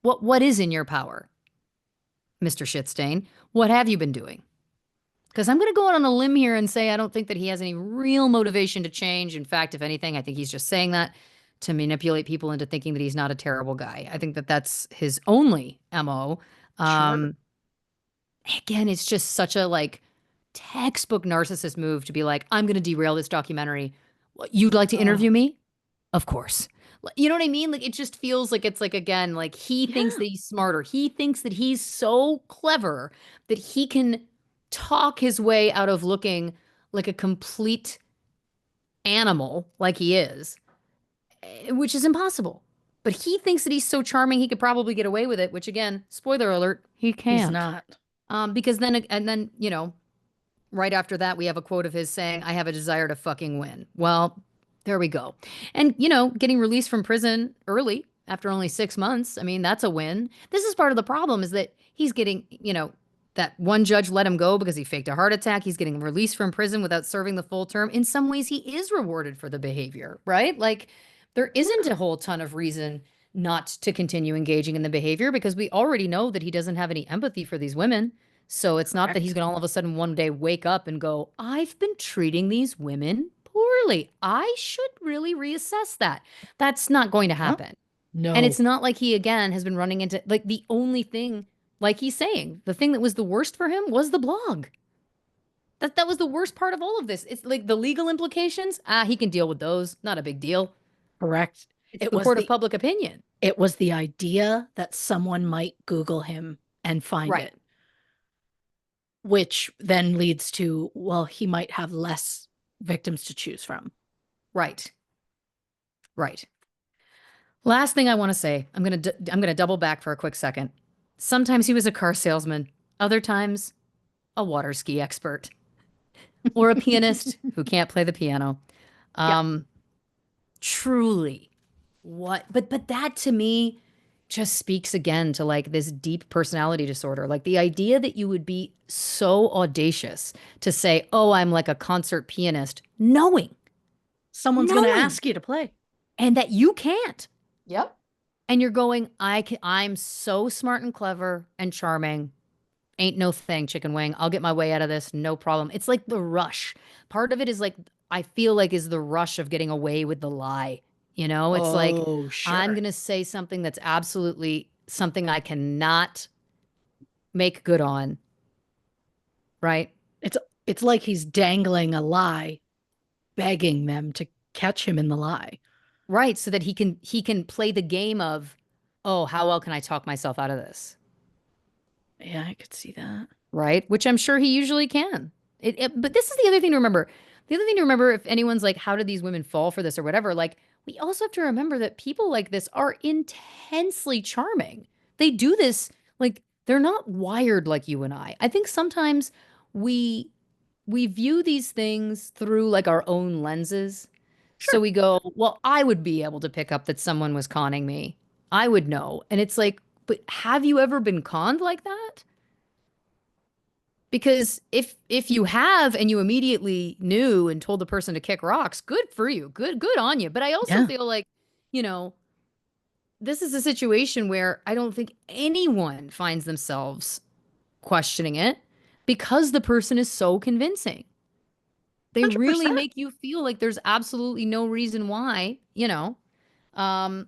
What is in your power, Mr. Shitstain? What have you been doing? Because I'm going to go out on a limb here and say I don't think that he has any real motivation to change. In fact, if anything, I think he's just saying that to manipulate people into thinking that he's not a terrible guy. I think that that's his only MO. Sure. Um, again, it's just such a like textbook narcissist move to be like, I'm going to derail this documentary. What, you'd like to Oh, interview me? Of course. You know what I mean? Like it just feels like it's like again, like he thinks yeah. that he's smarter. He thinks that he's so clever that he can talk his way out of looking like a complete animal like he is, which is impossible. But he thinks that he's so charming he could probably get away with it, which again, spoiler alert, he He's can't. not. Because then and then, right after that, we have a quote of his saying, I have a desire to fucking win. Well, there we go. And, getting released from prison early after only 6 months, I mean, that's a win. This is part of the problem is that he's getting, that one judge let him go because he faked a heart attack. He's getting released from prison without serving the full term. In some ways, he is rewarded for the behavior, right? Like, there isn't Yeah. a whole ton of reason not to continue engaging in the behavior because we already know that he doesn't have any empathy for these women. So it's not that he's Correct. going to all of a sudden one day wake up and go, I've been treating these women poorly. I should really reassess that. That's not going to Huh? happen. And it's No. not like he, again, has been running into like the only thing, like he's saying, the thing that was the worst for him was the blog. That was the worst part of all of this. It's like the legal implications. He can deal with those. Not a big deal. Correct. It's It the was court of the public opinion. it was the idea that someone might Google him and find Right. it, which then leads to, well, he might have less victims to choose from. Right. Right. Last thing I want to say, I'm going to double back for a quick second. Sometimes he was a car salesman, other times a water ski expert or a pianist who can't play the piano. Yeah. Um truly what but that to me just speaks again to like this deep personality disorder. Like the idea that you would be so audacious to say, "Oh, I'm like a concert pianist," Someone's going to knowing ask you to play. and that you can't. Yep. And you're going, I'm so smart and clever and charming. Ain't no thing, chicken wing. I'll get my way out of this, no problem. It's like the rush. Part of it is like, I feel like is the rush of getting away with the lie. It's like, Oh, I'm sure. going to say something that's absolutely something I cannot make good on, right? It's it's like he's dangling a lie, begging them to catch him in the lie. Right. So that he can play the game of, oh, how well can I talk myself out of this? Yeah, I could see that. Right? Which I'm sure he usually can. But this is the other thing to remember. The other thing to remember, if anyone's like, how did these women fall for this or whatever? Like, we also have to remember that people like this are intensely charming. They do this like they're not wired like you and I. I think sometimes we we view these things through like our own lenses. So Sure. we go, well, I would be able to pick up that someone was conning me. I would know. And it's like, but have you ever been conned like that? Because if you have and you immediately knew and told the person to kick rocks, good for you. Good on you. But I also Yeah. feel like, you know, this is a situation where I don't think anyone finds themselves questioning it because the person is so convincing. They really 100%. make you feel like there's absolutely no reason why, you know. Um,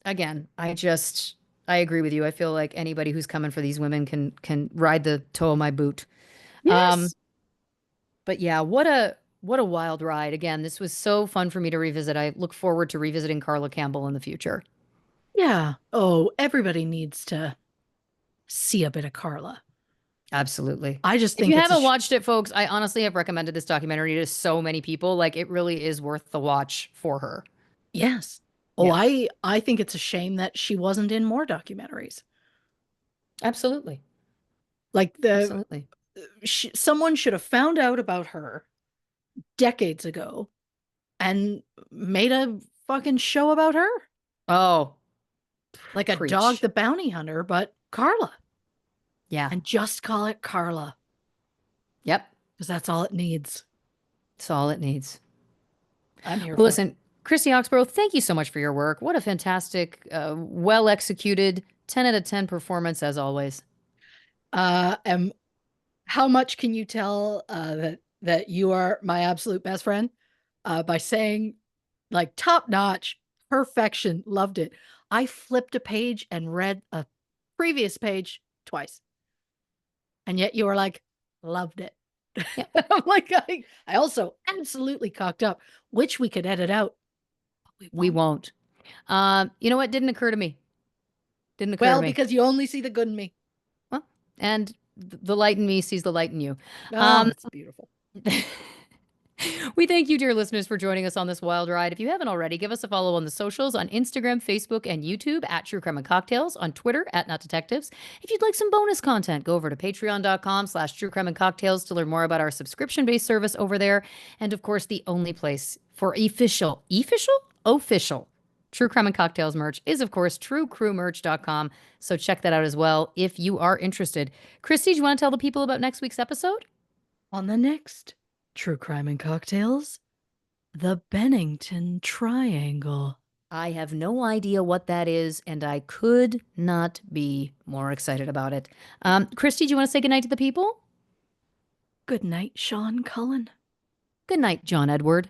Again, I agree with you. I feel like anybody who's coming for these women can ride the toe of my boot. Um, Yes. but yeah, what a wild ride. Again, this was so fun for me to revisit. I look forward to revisiting Carla Campbell in the future. Yeah. Oh, everybody needs to see a bit of Carla. Absolutely. I just If think you it's a haven't watched it, folks, I honestly have recommended this documentary to so many people. Like it really is worth the watch for her. yes. Oh, Yeah, I think it's a shame that she wasn't in more documentaries. absolutely. Like the Absolutely. someone should have found out about her decades ago and made a fucking show about her. Oh, Like a dog preach. the bounty hunter, but Carla. Yeah. And just call it Carla Yep. because that's all it needs. That's all it needs. I'm here Well, for it. listen, Christy Oxborrow, thank you so much for your work. What a fantastic, well executed 10 out of 10 performance as always. And how much can you tell that you are my absolute best friend? By saying like top notch, perfection, loved it. I flipped a page and read a previous page twice, and yet you were like, loved it. Yeah, I'm like, I also absolutely cocked up, which we could edit out, but we we won't. won't. You know what? Didn't occur to me. Didn't occur to Well, me. because you only see the good in me. Well, and the light in me sees the light in you. Oh, Um, it's beautiful. We thank you, dear listeners, for joining us on this wild ride. If you haven't already, give us a follow on the socials on Instagram, Facebook, and YouTube at True Crime and Cocktails, on Twitter at Not Detectives. If you'd like some bonus content, go over to patreon.com/True Crime and Cocktails to learn more about our subscription-based service over there. And of course, the only place for official True Crime and Cocktails merch is, of course, truecrewmerch.com. So check that out as well if you are interested. Christy, do you want to tell the people about next week's episode? On the next True Crime and Cocktails, the Bennington Triangle. I have no idea what that is, and I could not be more excited about it. Christy, do you want to say goodnight to the people? Good night, Sean Cullen. Good night, John Edward.